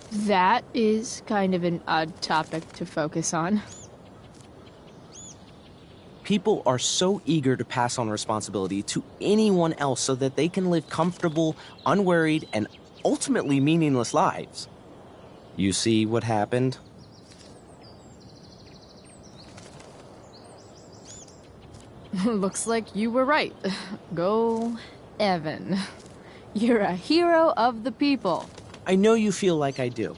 That is kind of an odd topic to focus on. People are so eager to pass on responsibility to anyone else so that they can live comfortable, unworried, and ultimately meaningless lives. You see what happened? Looks like you were right. Go, Evan. You're a hero of the people. I know you feel like I do.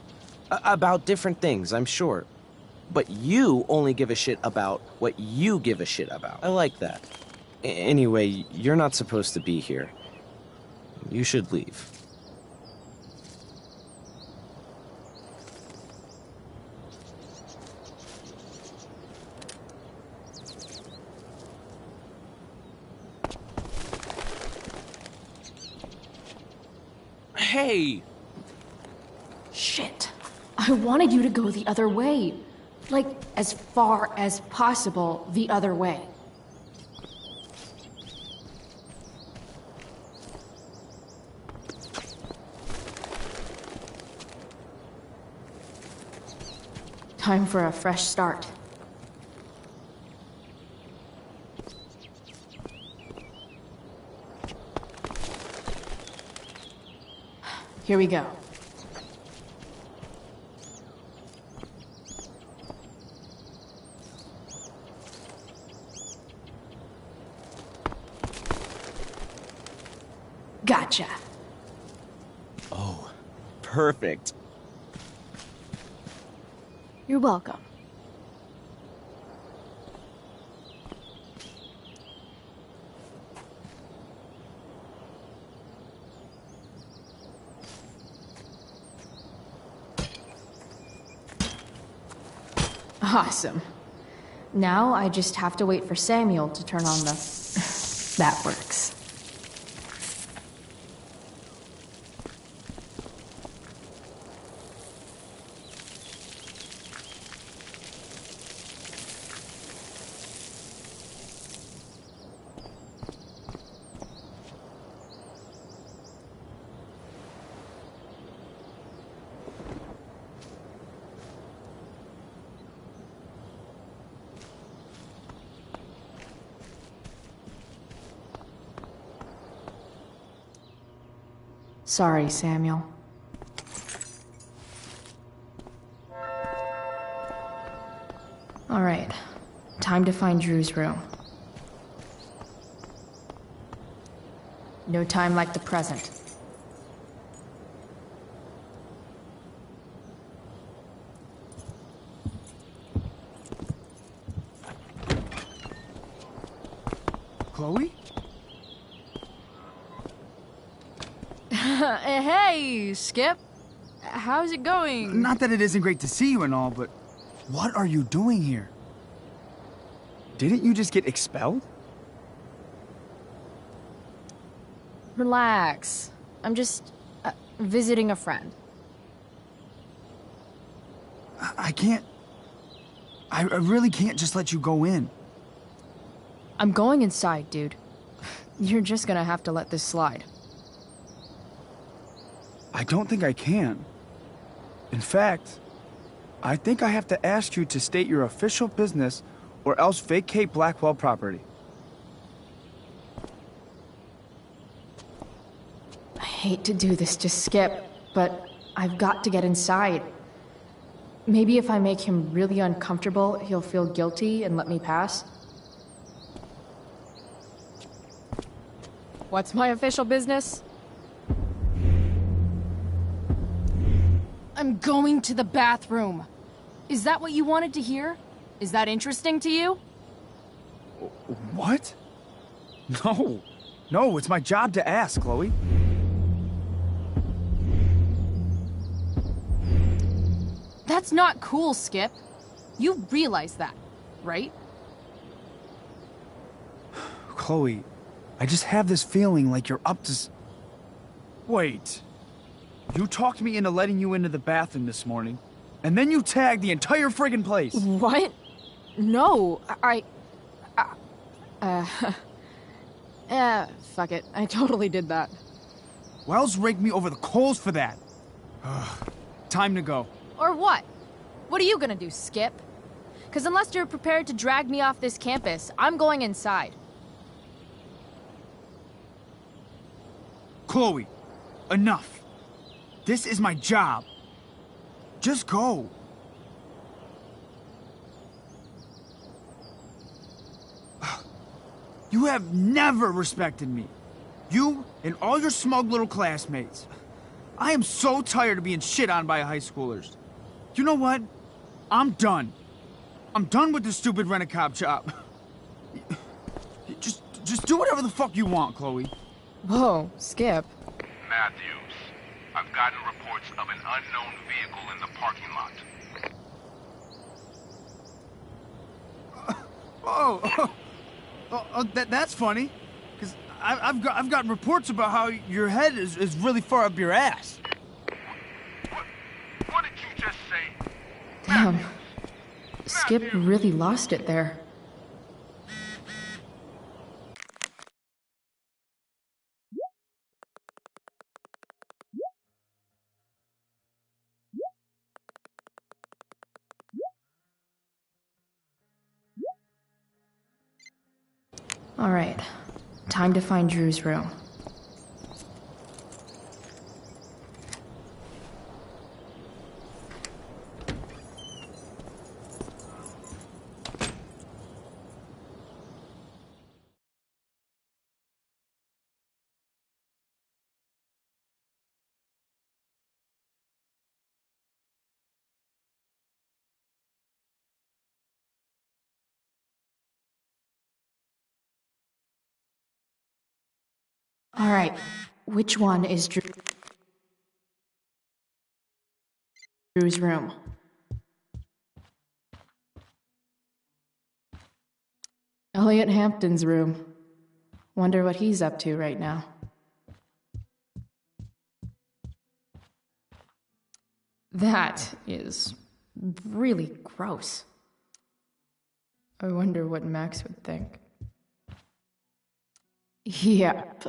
About different things, I'm sure. But you only give a shit about what you give a shit about. I like that. Anyway, you're not supposed to be here. You should leave. Hey! Shit. I wanted you to go the other way. Like, as far as possible the other way. Time for a fresh start. Here we go. Gotcha. Oh, perfect. You're welcome. Awesome. Now I just have to wait for Samuel to turn on the... That works. Sorry, Samuel. All right. Time to find Drew's room. No time like the present. Chloe? Hey, Skip. How's it going? Not that it isn't great to see you and all, but what are you doing here? Didn't you just get expelled? Relax. I'm just visiting a friend. I can't... I really can't just let you go in. I'm going inside, dude. You're just gonna have to let this slide. I don't think I can. In fact, I think I have to ask you to state your official business or else vacate Blackwell property. I hate to do this to Skip, but I've got to get inside. Maybe if I make him really uncomfortable, he'll feel guilty and let me pass. What's my official business? I'm going to the bathroom. Is that what you wanted to hear? Is that interesting to you? What? No. No, it's my job to ask, Chloe. That's not cool, Skip. You realize that, right? Chloe, I just have this feeling like you're up to... Wait. You talked me into letting you into the bathroom this morning, and then you tagged the entire friggin' place. What? No, fuck it. I totally did that. Wells raked me over the coals for that. Time to go. Or what? What are you gonna do, Skip? Because unless you're prepared to drag me off this campus, I'm going inside. Chloe, enough. This is my job. Just go. You have never respected me. You and all your smug little classmates. I am so tired of being shit on by high schoolers. You know what? I'm done. I'm done with this stupid rent-a-cop job. Just do whatever the fuck you want, Chloe. Whoa, Skip. Matthews, I've gotten reports of an unknown vehicle in the parking lot. That's funny. Because I've gotten reports about how your head is really far up your ass. What did you just say? Damn. Skip really lost it there. All right, time to find Drew's room. All right, which one is Drew's room? Elliot Hampton's room. Wonder what he's up to right now. That is really gross. I wonder what Max would think. Yep,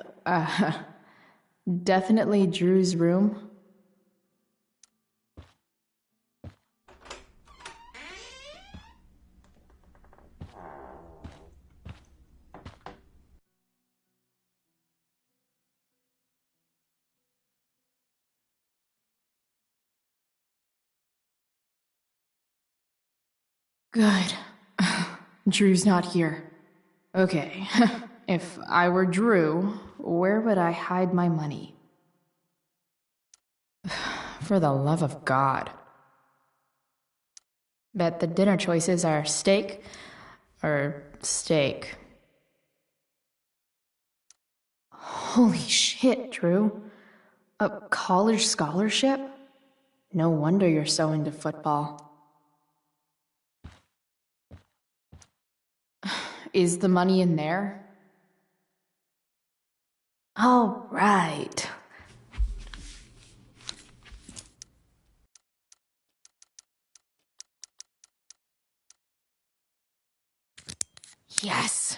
definitely Drew's room. Good. Drew's not here. Okay. If I were Drew, where would I hide my money? For the love of God. Bet the dinner choices are steak or steak. Holy shit, Drew. A college scholarship? No wonder you're so into football. Is the money in there? All right. Yes.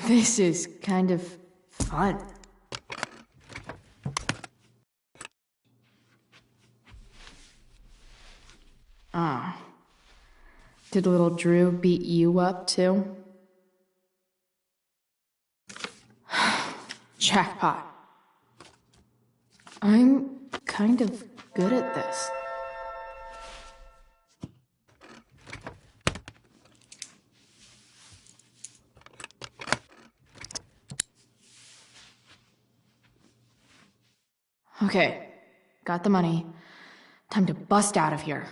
This is kind of fun. Ah. Did little Drew beat you up too? Jackpot. I'm kind of good at this. Okay, got the money. Time to bust out of here.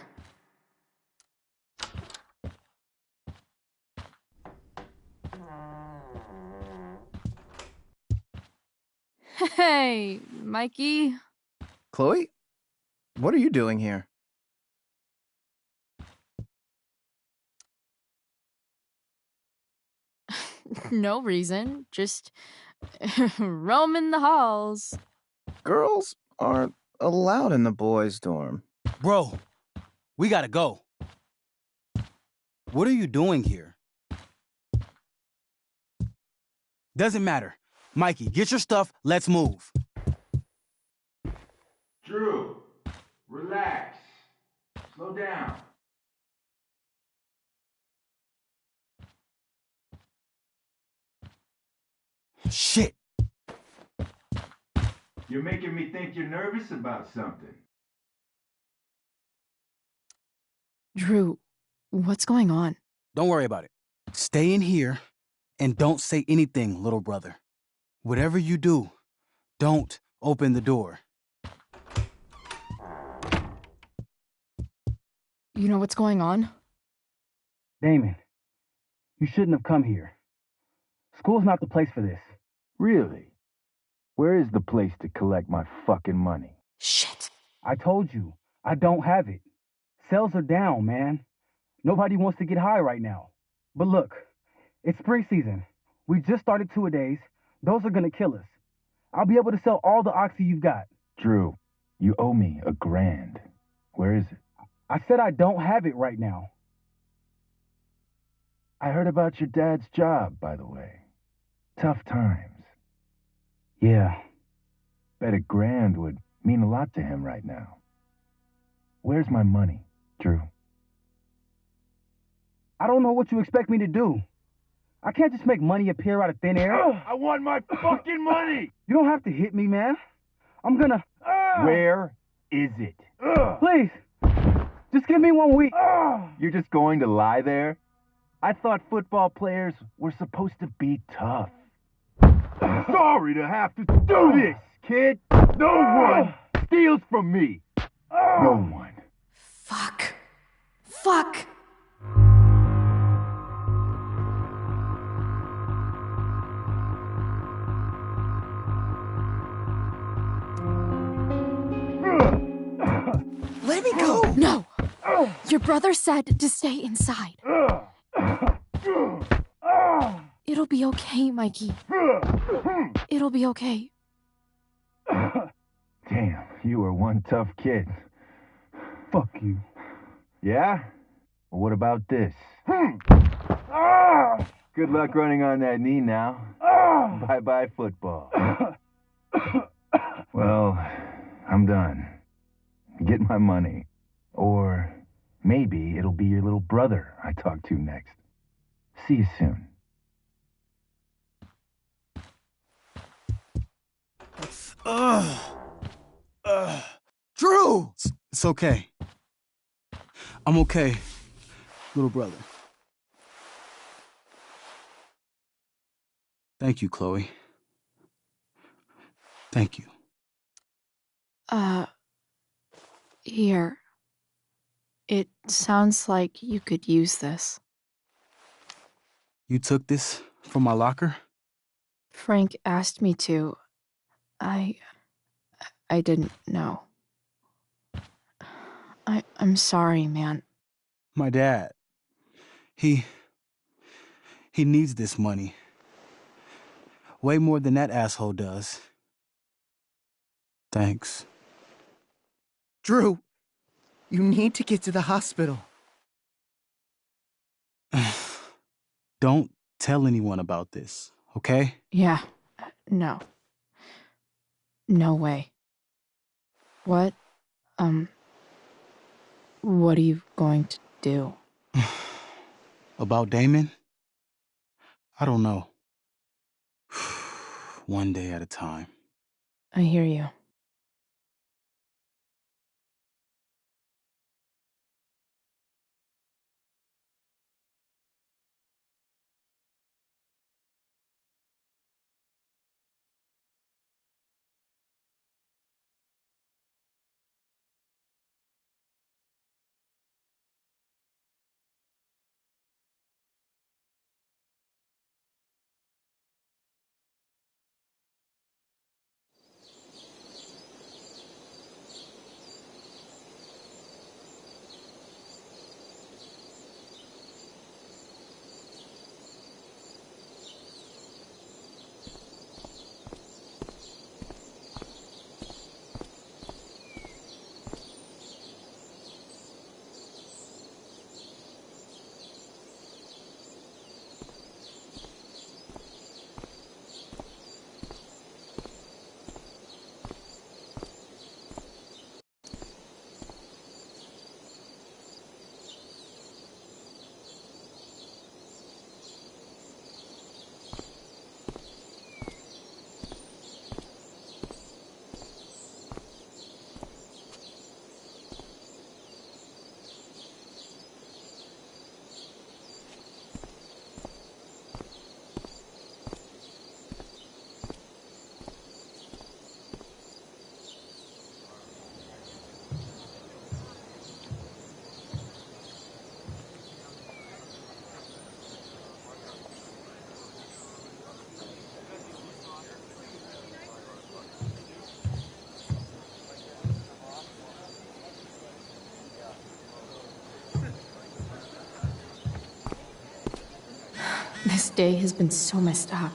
Hey, Mikey. Chloe? What are you doing here? No reason, just roaming the halls. Girls aren't allowed in the boys' dorm. Bro, we gotta go. What are you doing here? Doesn't matter. Mikey, get your stuff, let's move. Drew, relax. Slow down. Shit. You're making me think you're nervous about something. Drew, what's going on? Don't worry about it. Stay in here and don't say anything, little brother. Whatever you do, don't open the door. You know what's going on? Damon, you shouldn't have come here. School's not the place for this. Really? Where is the place to collect my fucking money? Shit. I told you, I don't have it. Sales are down, man. Nobody wants to get high right now. But look, it's spring season. We just started two-a-days. Those are gonna kill us. I'll be able to sell all the oxy you've got. Drew, you owe me $1,000. Where is it? I said I don't have it right now. I heard about your dad's job, by the way. Tough times. Yeah. Bet $1,000 would mean a lot to him right now. Where's my money, Drew? I don't know what you expect me to do. I can't just make money appear out of thin air. I want my fucking money! You don't have to hit me, man. I'm gonna... Where is it? Please, just give me 1 week. You're just going to lie there? I thought football players were supposed to be tough. Sorry to have to do this, kid. No one steals from me. No one. Fuck. Fuck. Let me go. No. Your brother said to stay inside. It'll be okay, Mikey. It'll be okay. Damn, you are one tough kid. Fuck you. Yeah? Well, what about this? Good luck running on that knee now. Bye-bye football. Well, I'm done. Get my money. Or maybe it'll be your little brother I talk to next. See you soon. Drew! It's okay. I'm okay, little brother. Thank you, Chloe. Thank you. Here. It sounds like you could use this. You took this from my locker? Frank asked me to. I didn't know. I'm sorry, man. My dad. He needs this money. Way more than that asshole does. Thanks. Drew, you need to get to the hospital. Don't tell anyone about this, okay? Yeah, no. No way. What are you going to do? About Damon? I don't know. One day at a time. I hear you. This day has been so messed up.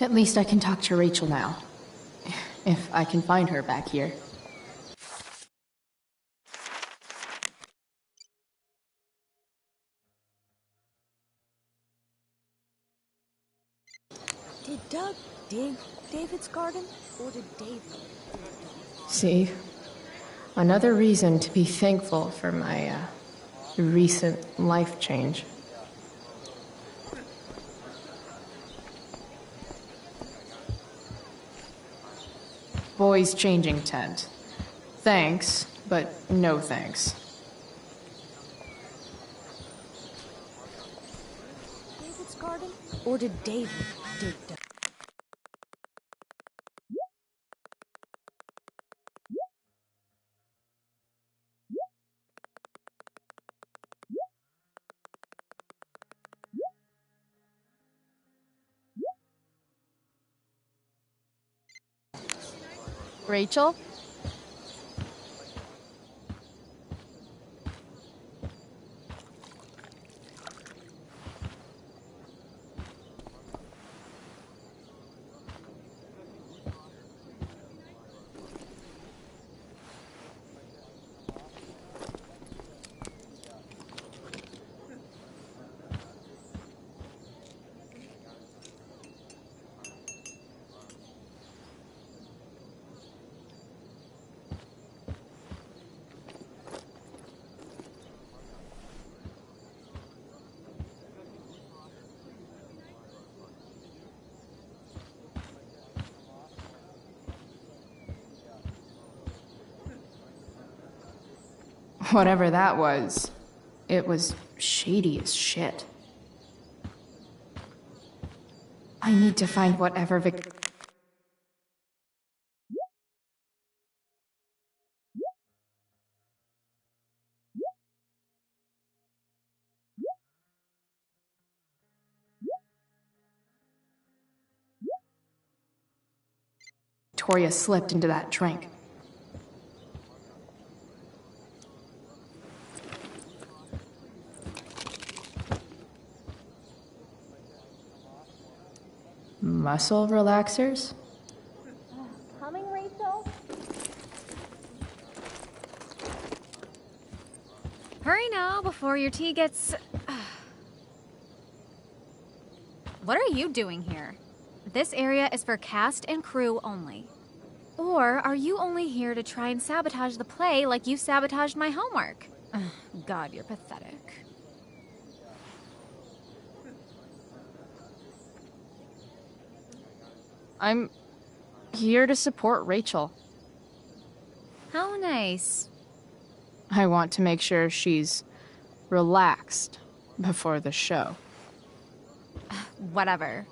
At least I can talk to Rachel now. If I can find her back here. Did Doug dig David's garden, or did David? See? Another reason to be thankful for my, recent life change. Boys changing tent. Thanks, but no thanks. David's garden, or did David dig Doug? Rachel? Whatever that was, it was shady as shit. I need to find whatever Victoria slipped into that drink. Muscle relaxers? Coming, Rachel? Hurry now before your tea gets... What are you doing here? This area is for cast and crew only. Or are you only here to try and sabotage the play like you sabotaged my homework? God, you're pathetic. I'm here to support Rachel. How nice. I want to make sure she's relaxed before the show. Whatever.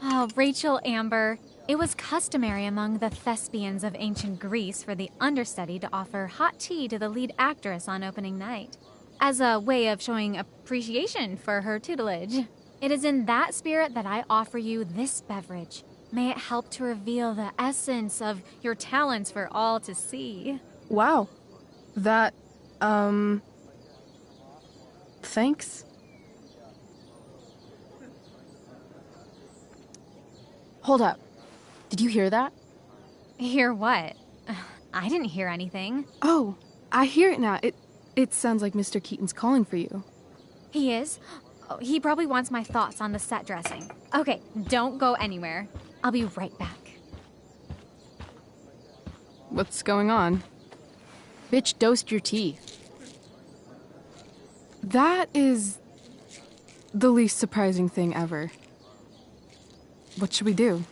Oh, Rachel Amber. It was customary among the thespians of ancient Greece for the understudy to offer hot tea to the lead actress on opening night, as a way of showing appreciation for her tutelage. It is in that spirit that I offer you this beverage. May it help to reveal the essence of your talents for all to see. Wow. That, thanks. Hold up. Did you hear that? Hear what? I didn't hear anything. Oh, I hear it now. It sounds like Mr. Keaton's calling for you. He is? Oh, he probably wants my thoughts on the set dressing. Okay, don't go anywhere. I'll be right back. What's going on? Bitch dosed your tea. That is the least surprising thing ever. What should we do?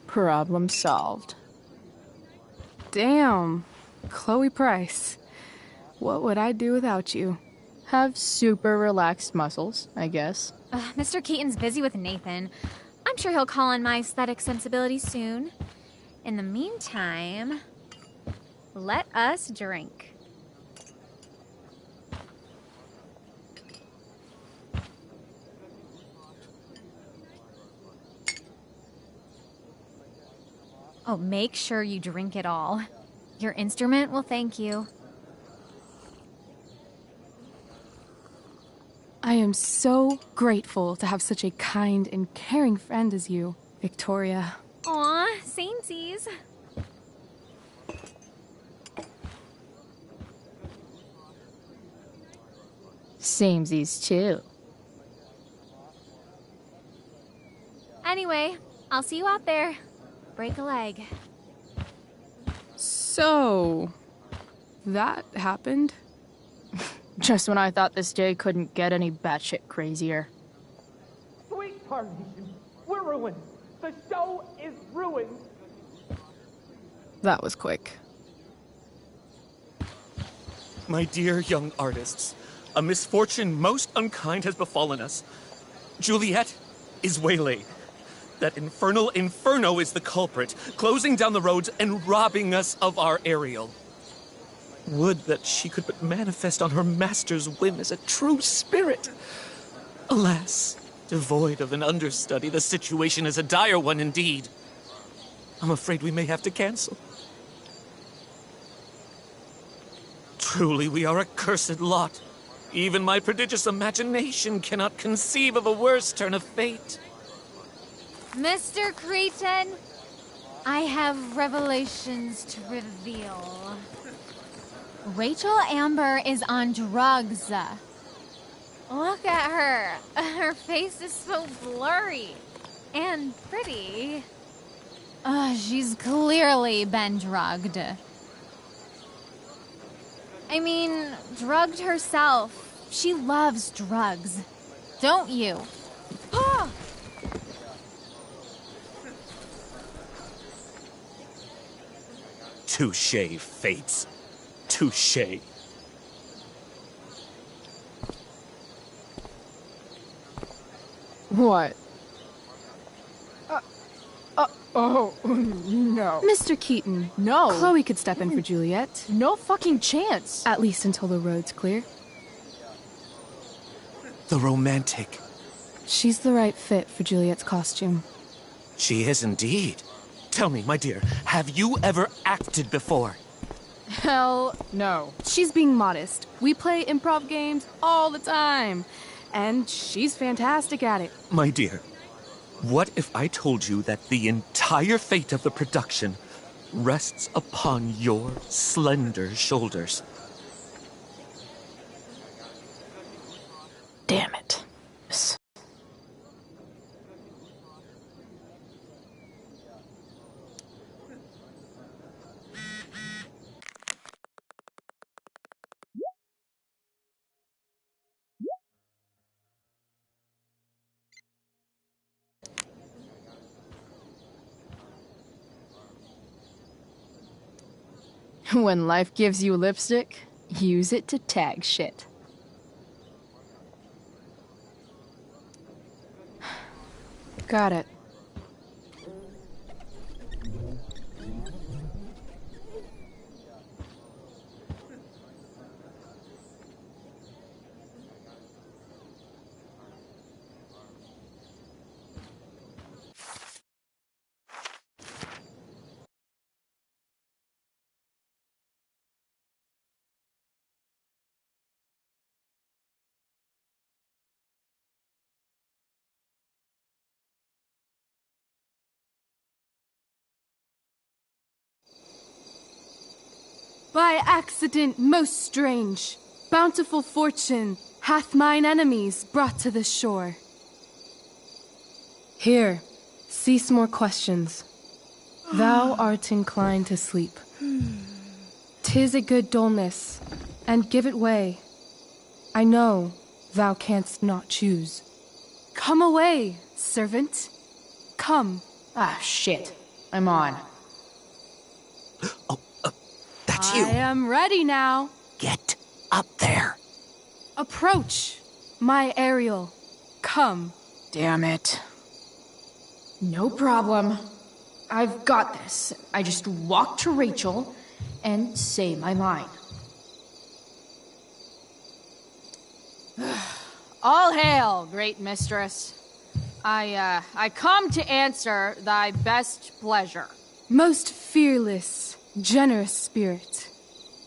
Problem solved. Damn. Chloe Price. What would I do without you? Have super relaxed muscles, I guess. Mr. Keaton's busy with Nathan. I'm sure he'll call on my aesthetic sensibilities soon. In the meantime, let us drink. Oh, make sure you drink it all. Your instrument will thank you. I am so grateful to have such a kind and caring friend as you, Victoria. Aw, samesies. Samesies too. Anyway, I'll see you out there. Break a leg. So, that happened? Just when I thought this day couldn't get any batshit crazier. Sweet Carnation, we're ruined. The show is ruined. That was quick. My dear young artists, a misfortune most unkind has befallen us. Juliet is waylaid. That infernal Inferno is the culprit, closing down the roads and robbing us of our Ariel. Would that she could but manifest on her master's whim as a true spirit. Alas, devoid of an understudy, the situation is a dire one indeed. I'm afraid we may have to cancel. Truly, we are a cursed lot. Even my prodigious imagination cannot conceive of a worse turn of fate. Mr. Creighton, I have revelations to reveal. Rachel Amber is on drugs. Look at her. Her face is so blurry and pretty. She's clearly been drugged. I mean, drugged herself. She loves drugs. Don't you? Ah! Touché, Fates. Touché. What? Oh, no. Mr. Keaton. No. Chloe could step in for Juliet. No fucking chance. At least until the road's clear. The romantic. She's the right fit for Juliet's costume. She is indeed. Tell me, my dear, have you ever acted before? Hell no. She's being modest. We play improv games all the time. And she's fantastic at it. My dear, what if I told you that the entire fate of the production rests upon your slender shoulders? Damn it. When life gives you lipstick, use it to tag shit. Got it. By accident most strange, bountiful fortune hath mine enemies brought to this shore. Here, cease more questions. Thou art inclined to sleep. 'Tis a good dullness, and give it way. I know thou canst not choose. Come away, servant. Come. Ah, shit. I'm on. That's you. I am ready now. Get up there. Approach, my Ariel. Come. Damn it. No problem. I've got this. I just walk to Rachel and say my line. All hail, great mistress. I come to answer thy best pleasure. Most fearless, generous spirit,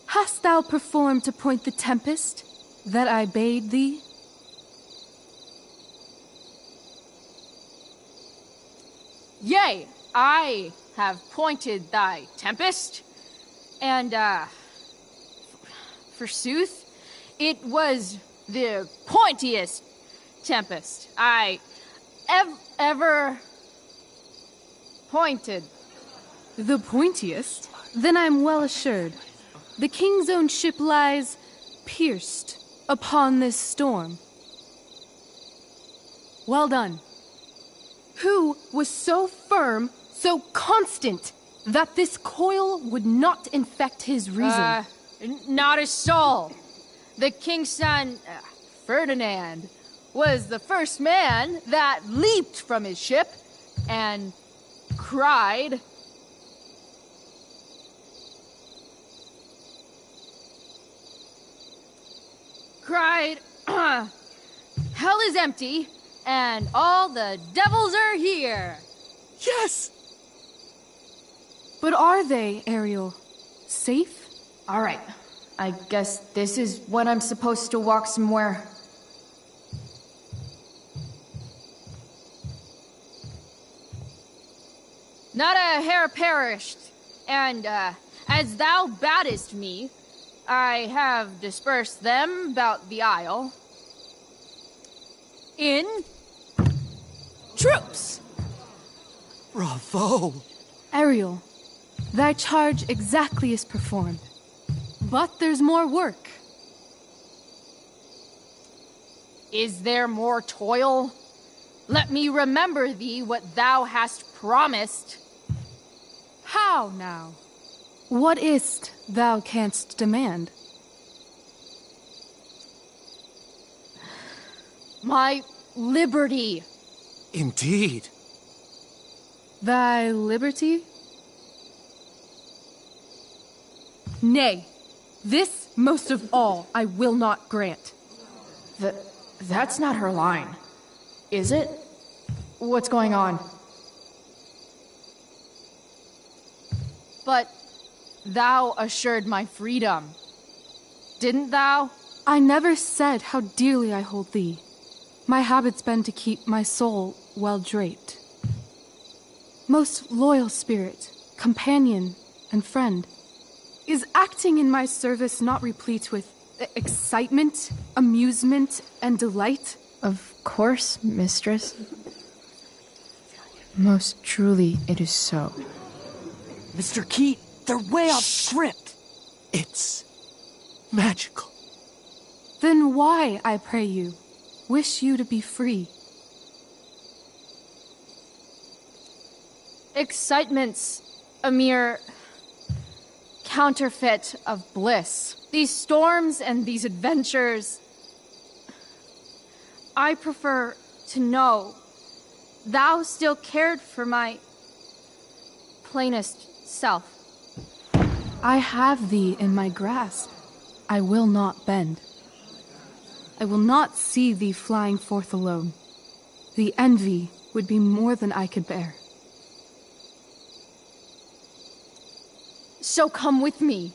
hast thou performed to point the tempest that I bade thee? Yea, I have pointed thy tempest, and, forsooth, it was the pointiest tempest I ever pointed. The pointiest? Then I'm well assured. The king's own ship lies pierced upon this storm. Well done. Who was so firm, so constant, that this coil would not infect his reason? Not a soul. The king's son, Ferdinand, was the first man that leaped from his ship and cried, hell is empty, and all the devils are here. Yes! But are they, Ariel? Safe? All right. I guess this is when I'm supposed to walk somewhere. Not a hair perished, and, as thou badest me, I have dispersed them about the isle in troops. Bravo! Ariel, thy charge exactly is performed. But there's more work. Is there more toil? Let me remember thee what thou hast promised. How now? What is't thou canst demand? My liberty. Indeed. Thy liberty? Nay, this most of all I will not grant. That's not her line, is it? What's going on? But thou assured my freedom, didn't thou? I never said how dearly I hold thee. My habit's been to keep my soul well draped. Most loyal spirit, companion, and friend, is acting in my service not replete with excitement, amusement, and delight? Of course, mistress. Most truly it is so. Mr. Keat, they're way off script. It's magical. Then why, I pray you, wish you to be free? Excitement's a mere counterfeit of bliss. These storms and these adventures, I prefer to know thou still cared for my plainest self. I have thee in my grasp. I will not bend. I will not see thee flying forth alone. The envy would be more than I could bear. So come with me.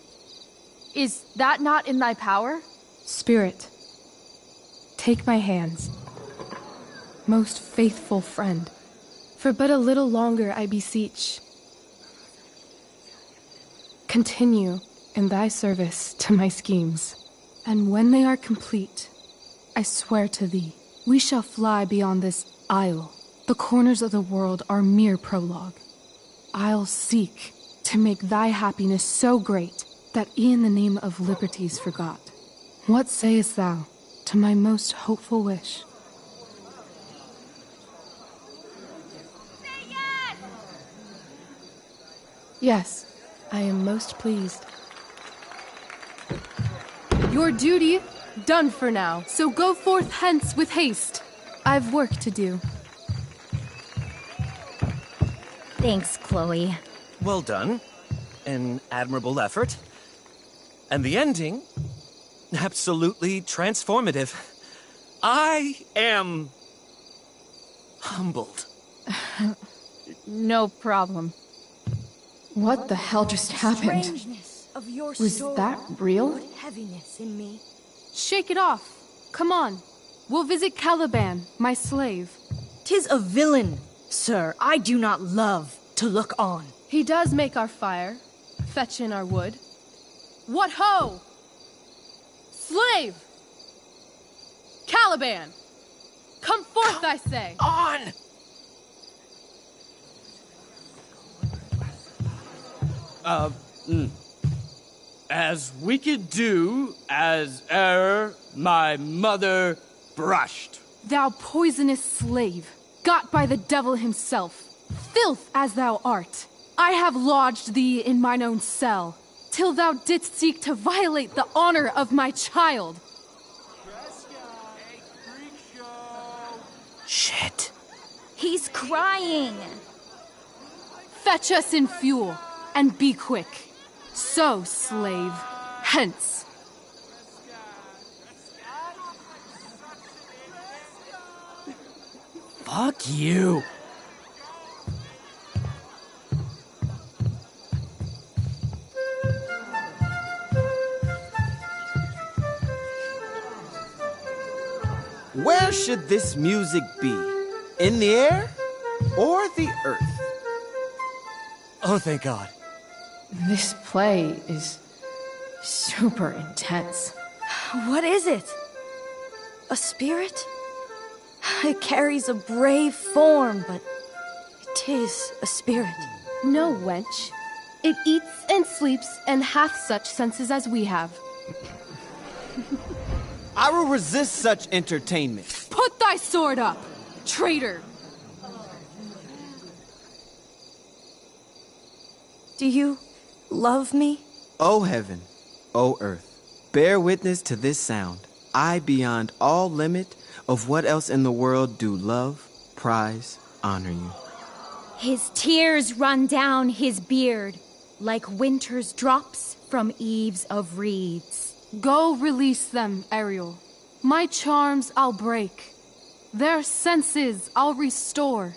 Is that not in thy power? Spirit, take my hands. Most faithful friend, for but a little longer I beseech. Continue in thy service to my schemes, and when they are complete, I swear to thee, we shall fly beyond this isle. The corners of the world are mere prologue. I'll seek to make thy happiness so great that e'en the name of liberty's forgot. What sayest thou to my most hopeful wish? Yes, I am most pleased. Your duty done for now, so go forth hence with haste. I've work to do. Thanks, Chloe. Well done. An admirable effort. And the ending, absolutely transformative. I am humbled. No problem. What the hell just happened? Was that real? Heaviness in me. Shake it off. Come on. We'll visit Caliban, my slave. 'Tis a villain, sir, I do not love to look on. He does make our fire, fetch in our wood. What ho! Slave! Caliban! Come forth, I say! On! As we could do as e'er my mother brushed. Thou poisonous slave, got by the devil himself, filth as thou art, I have lodged thee in mine own cell, till thou didst seek to violate the honor of my child. Shit. He's crying. Fetch us in fuel, and be quick. So, slave, hence. Fuck you. Where should this music be? In the air or the earth? Oh, thank God. This play is super intense. What is it? A spirit? It carries a brave form, but it is a spirit. No, wench. It eats and sleeps and hath such senses as we have. I will resist such entertainment. Put thy sword up, traitor! Do you love me? O heaven, O earth, bear witness to this sound. I, beyond all limit of what else in the world, do love, prize, honor you. His tears run down his beard like winter's drops from eaves of reeds. Go release them, Ariel. My charms I'll break. Their senses I'll restore,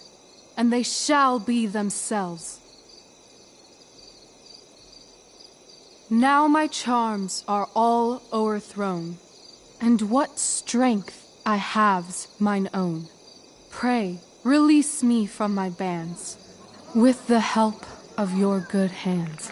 and they shall be themselves. Now my charms are all o'erthrown, and what strength I have's mine own. Pray, release me from my bands, with the help of your good hands.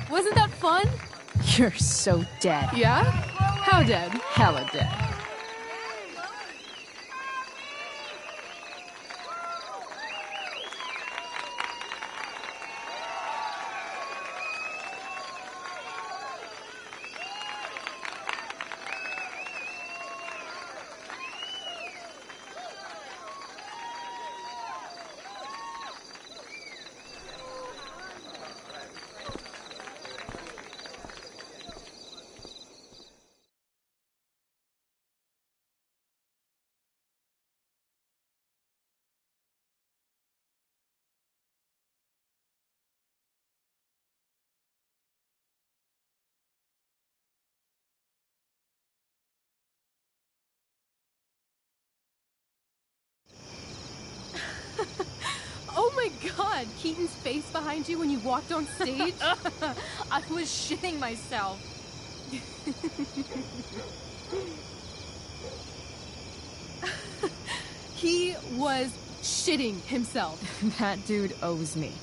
Wasn't that fun? You're so dead. Yeah? How dead? Hella dead. Oh my god, Keaton's face behind you when you walked on stage? I was shitting myself. He was shitting himself. That dude owes me.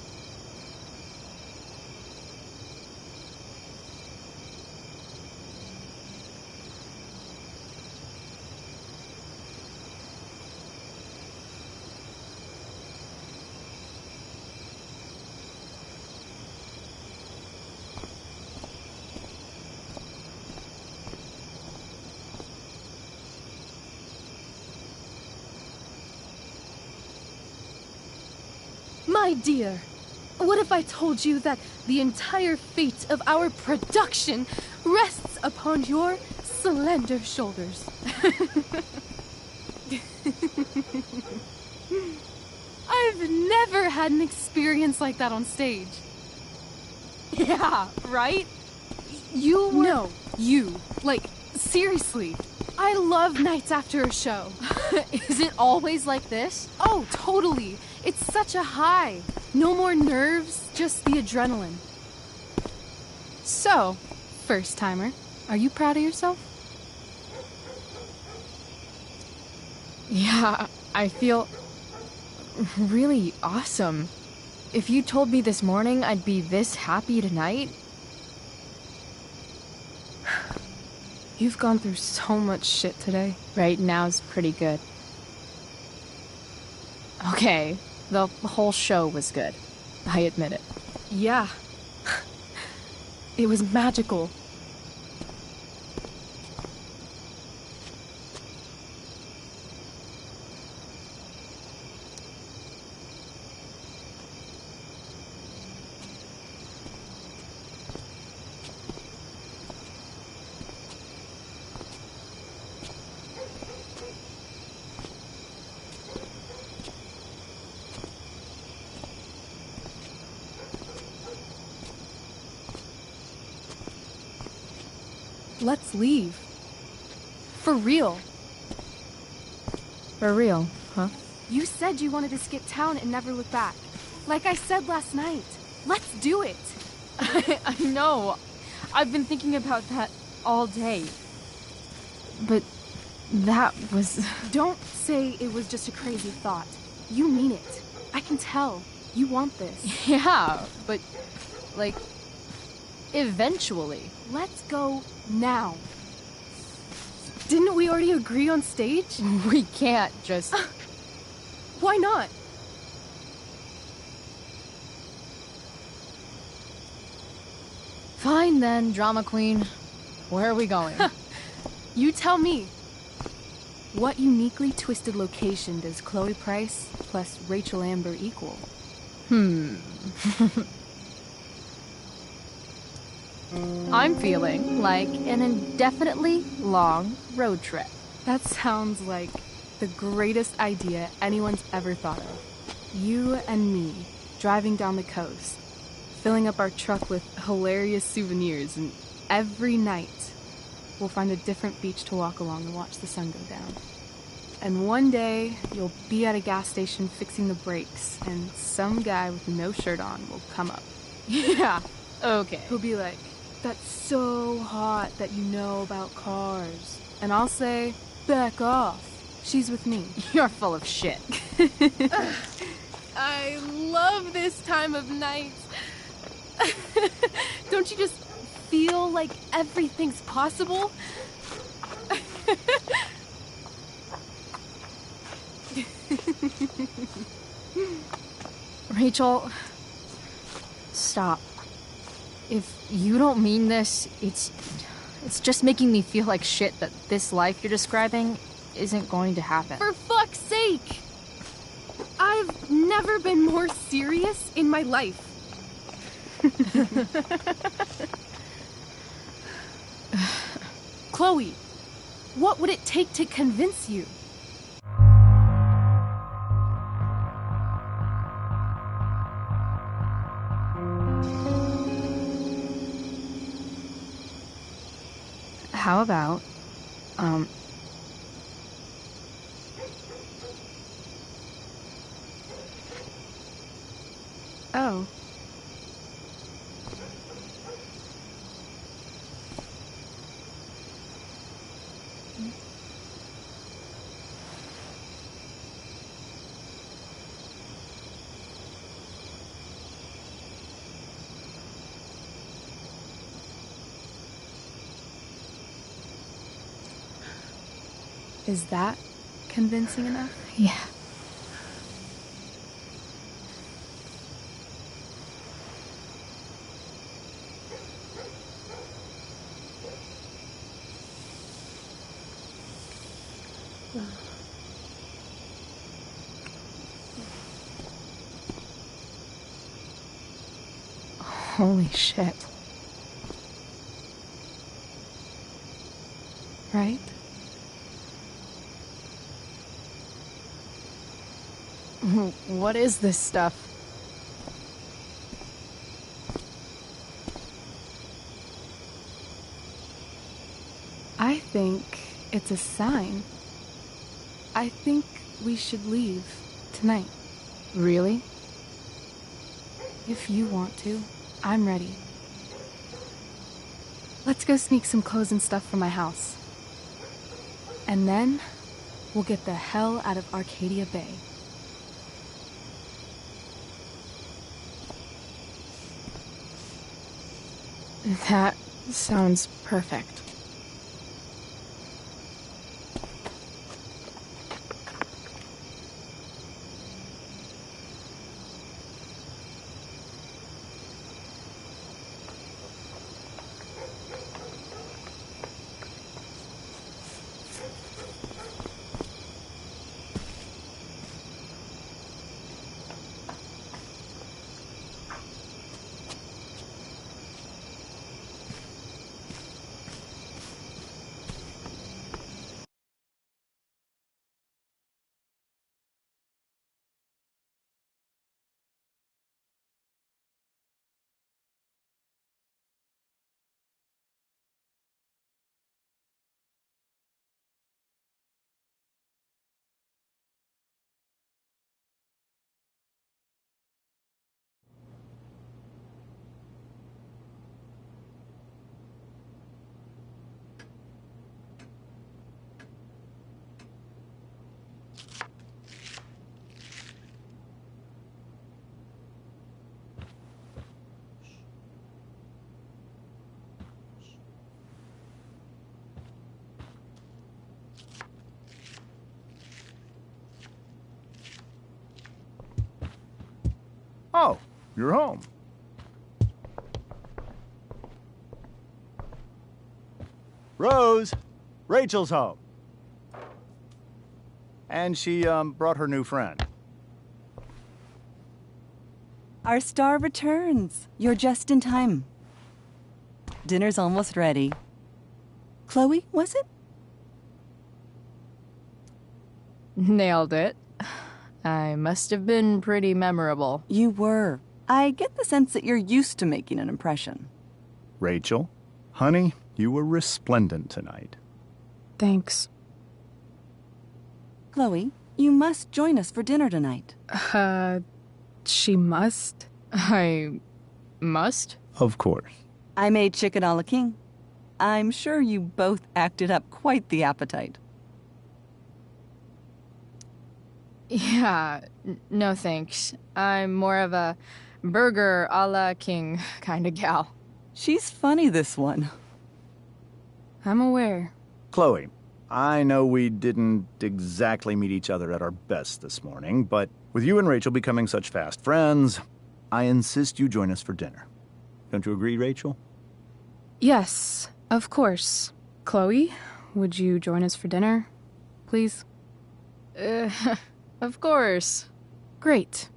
My dear, what if I told you that the entire fate of our production rests upon your slender shoulders? I've never had an experience like that on stage. Yeah, right? You were... No, you. Like, seriously. I love nights after a show. Is it always like this? Oh, totally. It's such a high. No more nerves, just the adrenaline. So, first timer, are you proud of yourself? Yeah, I feel really awesome. If you told me this morning I'd be this happy tonight... You've gone through so much shit today. Right now's pretty good. Okay, the whole show was good. I admit it. Yeah. It was magical. Let's leave. For real. For real, huh? You said you wanted to skip town and never look back. Like I said last night. Let's do it. I know. I've been thinking about that all day. But That was... Don't say it was just a crazy thought. You mean it. I can tell. You want this. Yeah, but, like, eventually. Let's go now. Didn't we already agree on stage? We can't just... Why not? Fine then, drama queen. Where are we going? You tell me. What uniquely twisted location does Chloe Price plus Rachel Amber equal? I'm feeling like an indefinitely long road trip. That sounds like the greatest idea anyone's ever thought of. You and me, driving down the coast, filling up our truck with hilarious souvenirs, and every night we'll find a different beach to walk along and watch the sun go down. And one day, you'll be at a gas station fixing the brakes, and some guy with no shirt on will come up. Yeah, okay. He'll be like, "That's so hot that you know about cars." And I'll say, "Back off. She's with me." You're full of shit. I love this time of night. Don't you just feel like everything's possible? Rachel, stop. If you don't mean this, it's just making me feel like shit that this life you're describing isn't going to happen. For fuck's sake! I've never been more serious in my life. Chloe, what would it take to convince you? How about, Oh. Is that convincing enough? Yeah. Holy shit. Right? What is this stuff? I think it's a sign. I think we should leave tonight. Really? If you want to, I'm ready. Let's go sneak some clothes and stuff from my house. And then we'll get the hell out of Arcadia Bay. That sounds perfect. Oh, you're home. Rose, Rachel's home. And she, brought her new friend. Our star returns. You're just in time. Dinner's almost ready. Chloe, was it? Nailed it. I must have been pretty memorable. You were. I get the sense that you're used to making an impression. Rachel, honey, you were resplendent tonight. Thanks. Chloe, you must join us for dinner tonight. She must? I must? Of course. I made chicken a la king. I'm sure you both acted up quite the appetite. Yeah, no thanks. I'm more of a burger a la king kind of gal. She's funny, this one. I'm aware. Chloe, I know we didn't exactly meet each other at our best this morning, but with you and Rachel becoming such fast friends, I insist you join us for dinner. Don't you agree, Rachel? Yes, of course. Chloe, would you join us for dinner, please? Of course. Great.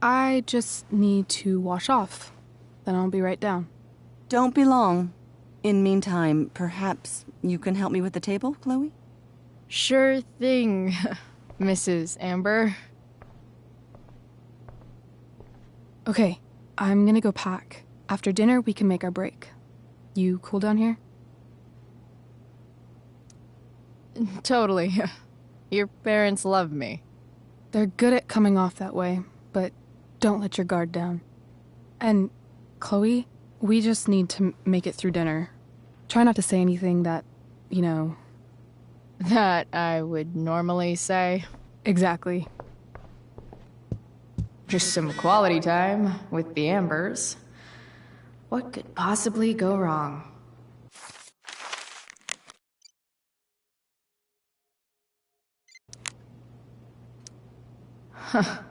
I just need to wash off. Then I'll be right down. Don't be long. In meantime, perhaps you can help me with the table, Chloe? Sure thing, Mrs. Amber. Okay, I'm gonna go pack. After dinner, we can make our break. You cool down here? Totally. Your parents love me. They're good at coming off that way, but don't let your guard down. And, Chloe, we just need to make it through dinner. Try not to say anything that, you know... That I would normally say. Exactly. Just some quality time with the Ambers. What could possibly go wrong? Huh.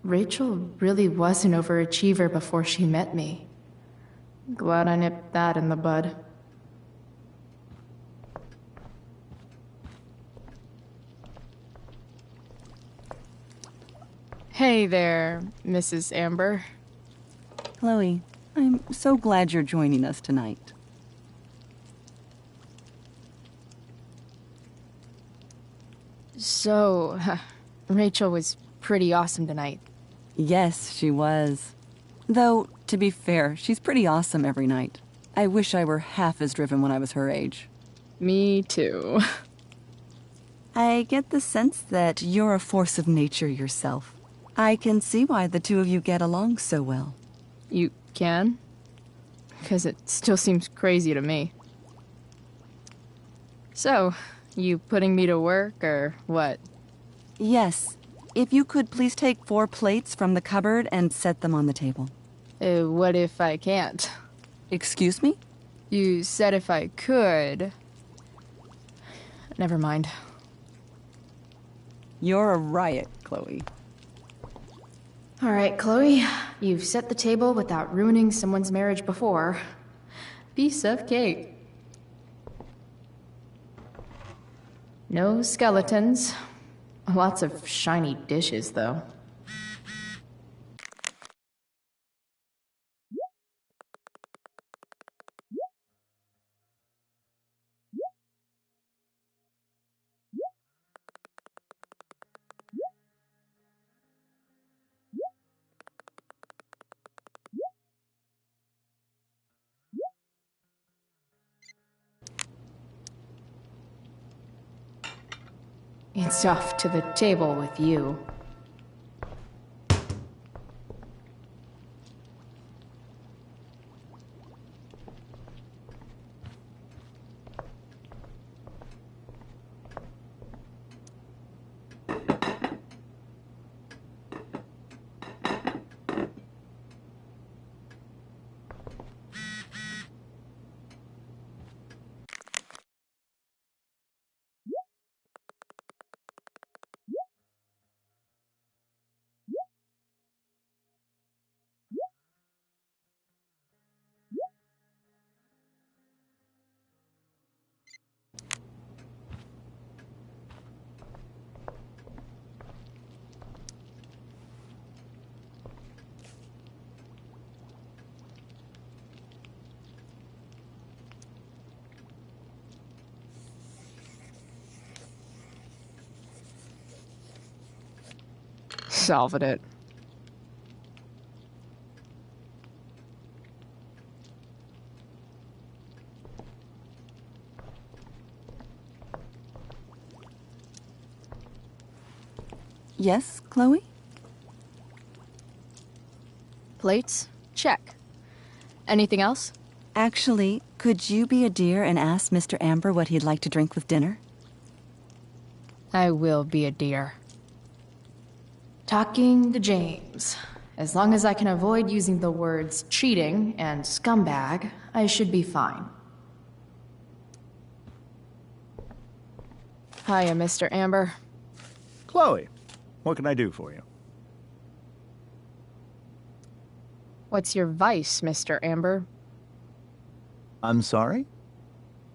Rachel really was an overachiever before she met me. Glad I nipped that in the bud. Hey there, Mrs. Amber. Chloe, I'm so glad you're joining us tonight. So, Rachel was pretty awesome tonight. Yes, she was. Though, to be fair, she's pretty awesome every night. I wish I were half as driven when I was her age. Me too. I get the sense that you're a force of nature yourself. I can see why the two of you get along so well. You can? Because it still seems crazy to me. So, you putting me to work, or what? Yes. If you could please take 4 plates from the cupboard and set them on the table. What if I can't? Excuse me? You said if I could. Never mind. You're a riot, Chloe. All right, Chloe. You've set the table without ruining someone's marriage before. Piece of cake. No skeletons. Lots of shiny dishes, though. It's off to the table with you. Solving it. Yes, Chloe? Plates? Check. Anything else? Actually, could you be a dear and ask Mr. Amber what he'd like to drink with dinner? I will be a dear. Talking to James. As long as I can avoid using the words cheating and scumbag, I should be fine. Hiya, Mr. Amber. Chloe, what can I do for you? What's your vice, Mr. Amber? I'm sorry?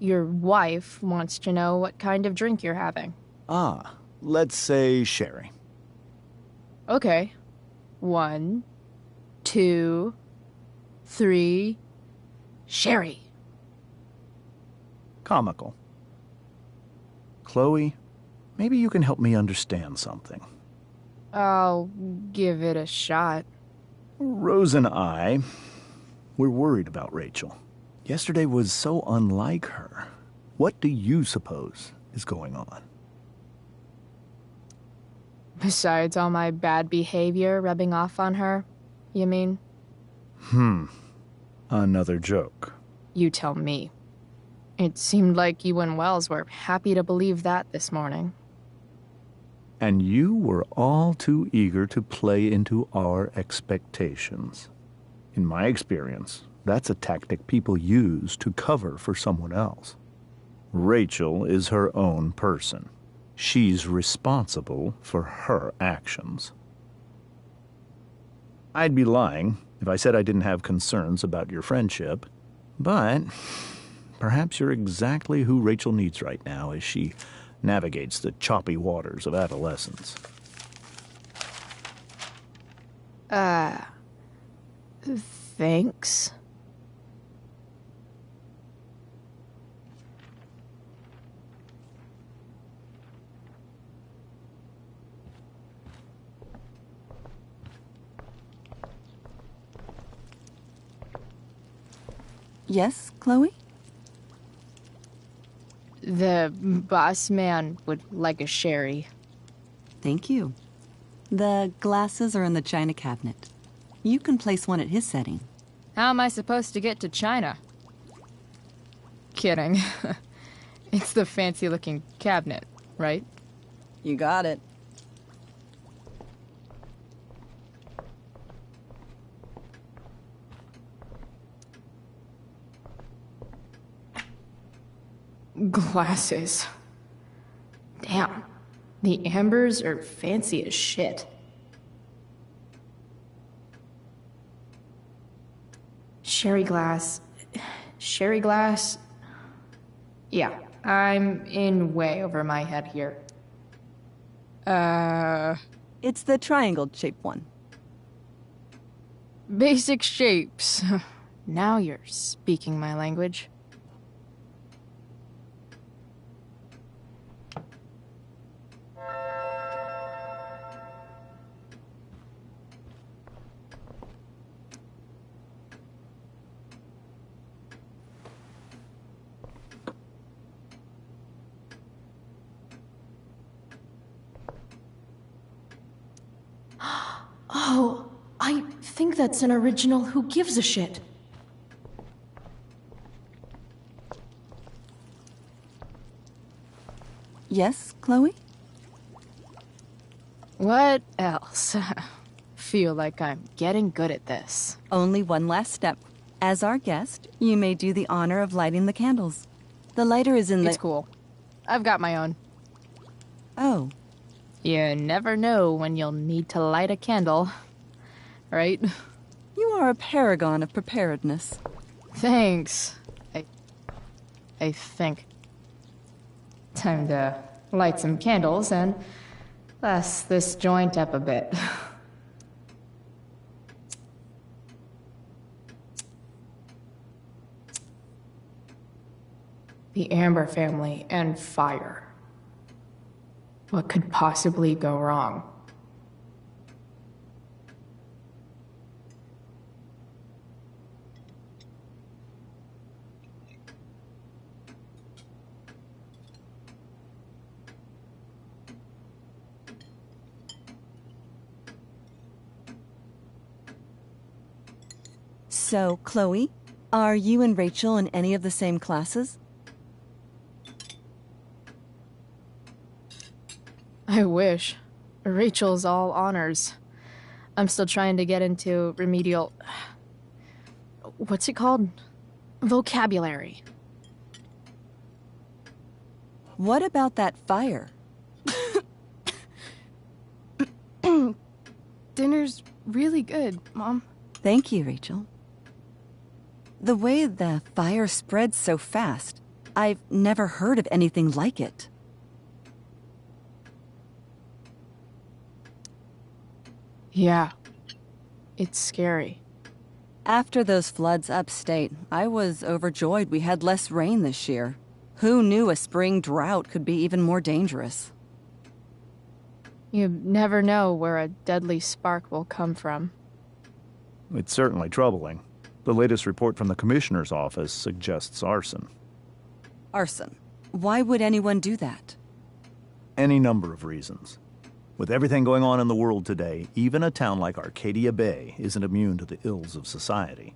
Your wife wants to know what kind of drink you're having. Ah, let's say sherry. Okay. 1, 2, 3... Sherry. Comical. Chloe, maybe you can help me understand something. I'll give it a shot. Rose and I, we're worried about Rachel. Yesterday was so unlike her. What do you suppose is going on? Besides all my bad behavior rubbing off on her, you mean? Another joke. You tell me. It seemed like you and Wells were happy to believe that this morning. And you were all too eager to play into our expectations. In my experience, that's a tactic people use to cover for someone else. Rachel is her own person. She's responsible for her actions. I'd be lying if I said I didn't have concerns about your friendship, but perhaps you're exactly who Rachel needs right now as she navigates the choppy waters of adolescence. Thanks. Yes, Chloe? The boss man would like a sherry. Thank you. The glasses are in the china cabinet. You can place one at his setting. How am I supposed to get to China? Kidding. It's the fancy-looking cabinet, right? You got it. Glasses. Damn. The Ambers are fancy as shit. Sherry glass. Sherry glass. Yeah, I'm in way over my head here. It's the triangle-shaped one. Basic shapes. Now you're speaking my language. Oh, I think that's an original Who Gives a Shit. Yes, Chloe? What else? Feel like I'm getting good at this. Only one last step. As our guest, you may do the honor of lighting the candles. The lighter is in the... It's cool. I've got my own. Oh. You never know when you'll need to light a candle, right? You are a paragon of preparedness. Thanks. I think. Time to light some candles and bless this joint up a bit. The Amber family and fire. What could possibly go wrong? So, Chloe, are you and Rachel in any of the same classes? I wish. Rachel's all honors. I'm still trying to get into remedial... What's it called? Vocabulary. What about that fire? Dinner's really good, Mom. Thank you, Rachel. The way the fire spreads so fast, I've never heard of anything like it. Yeah. It's scary. After those floods upstate, I was overjoyed we had less rain this year. Who knew a spring drought could be even more dangerous? You never know where a deadly spark will come from. It's certainly troubling. The latest report from the Commissioner's office suggests arson. Arson? Why would anyone do that? Any number of reasons. With everything going on in the world today, even a town like Arcadia Bay isn't immune to the ills of society.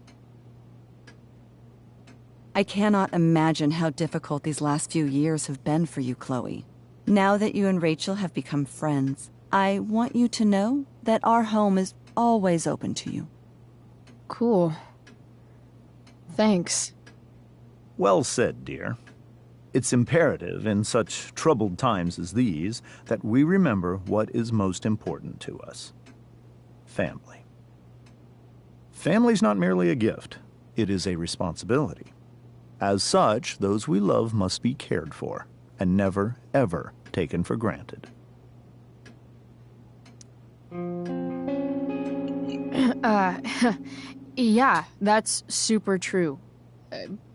I cannot imagine how difficult these last few years have been for you, Chloe. Now that you and Rachel have become friends, I want you to know that our home is always open to you. Cool. Thanks. Well said, dear. It's imperative in such troubled times as these that we remember what is most important to us. Family. Family's not merely a gift, it is a responsibility. As such, those we love must be cared for and never, ever taken for granted. Yeah, that's super true.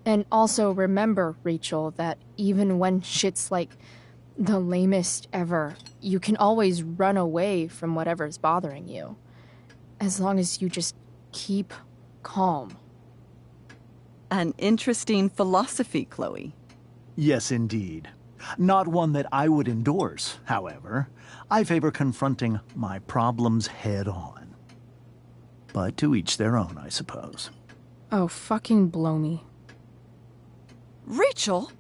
And also remember, Rachel, that even when shit's like the lamest ever, you can always run away from whatever's bothering you. As long as you just keep calm. An interesting philosophy, Chloe. Yes, indeed. Not one that I would endorse, however. I favor confronting my problems head on. But to each their own, I suppose. Oh, fucking blow me. Rachel?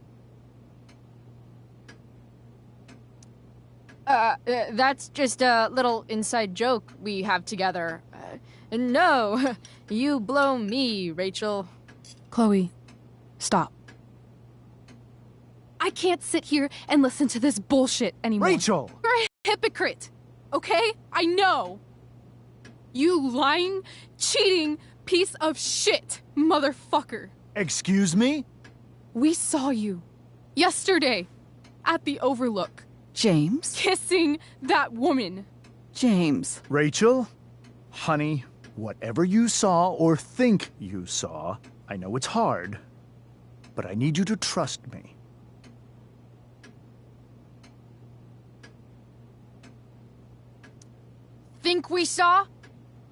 That's just a little inside joke we have together. No, you blow me, Rachel. Chloe, stop. I can't sit here and listen to this bullshit anymore. Rachel! You're a hypocrite, okay? I know. You lying, cheating piece of shit, motherfucker. Excuse me? We saw you yesterday at the Overlook. James? Kissing that woman. James. Rachel? Honey, whatever you saw or think you saw, I know it's hard, but I need you to trust me. Think we saw?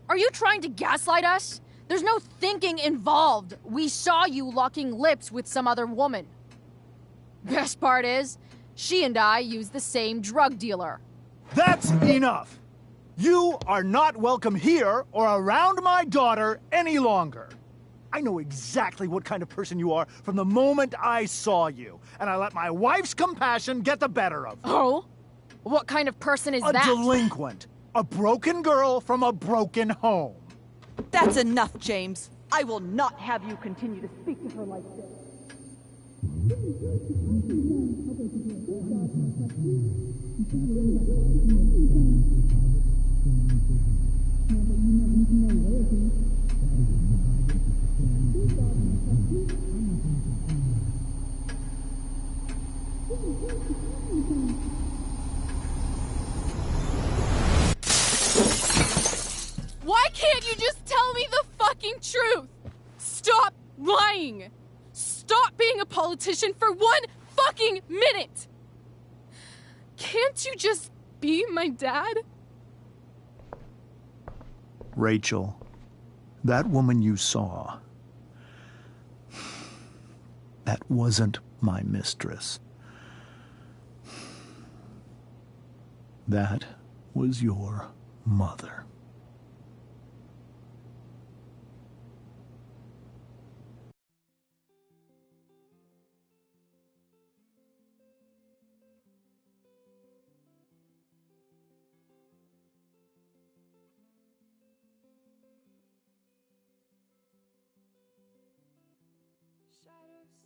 Are you trying to gaslight us? There's no thinking involved. We saw you locking lips with some other woman. Best part is, she and I used the same drug dealer. That's enough! You are not welcome here or around my daughter any longer. I know exactly what kind of person you are from the moment I saw you, and I let my wife's compassion get the better of me. Oh? What kind of person is that? A delinquent. A broken girl from a broken home. That's enough, James. I will not have you continue to speak to her like this. Why can't you just tell me the fucking truth? Stop lying. Stop being a politician for one fucking minute. Can't you just be my dad? Rachel, that woman you saw, that wasn't my mistress. That was your mother.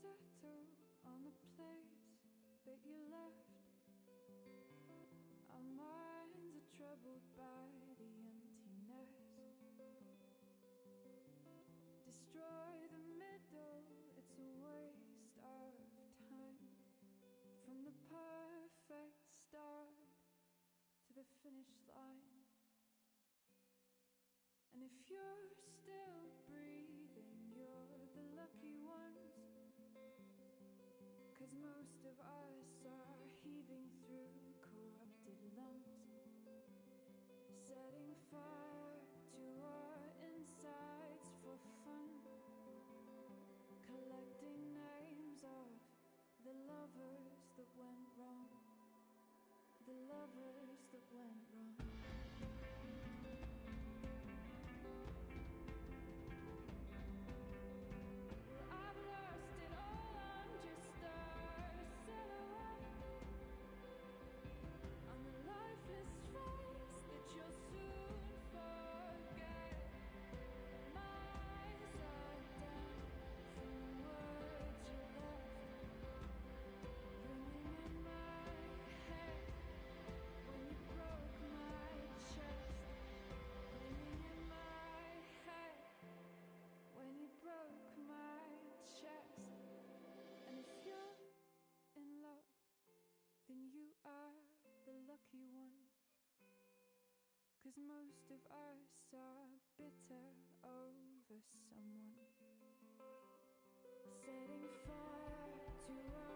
settle on the place that you left. Our minds are troubled by the emptiness. Destroy the middle, it's a waste of time. From the perfect start to the finish line. And if you're still breathing, you're the lucky ones. 'Cause most of us are heaving through corrupted lungs, setting fire to our insides for fun, collecting names of the lovers that went wrong, the lovers that went wrong. Broke my chest. And if you're in love, then you are the lucky one. 'Cause most of us are bitter over someone, setting fire to our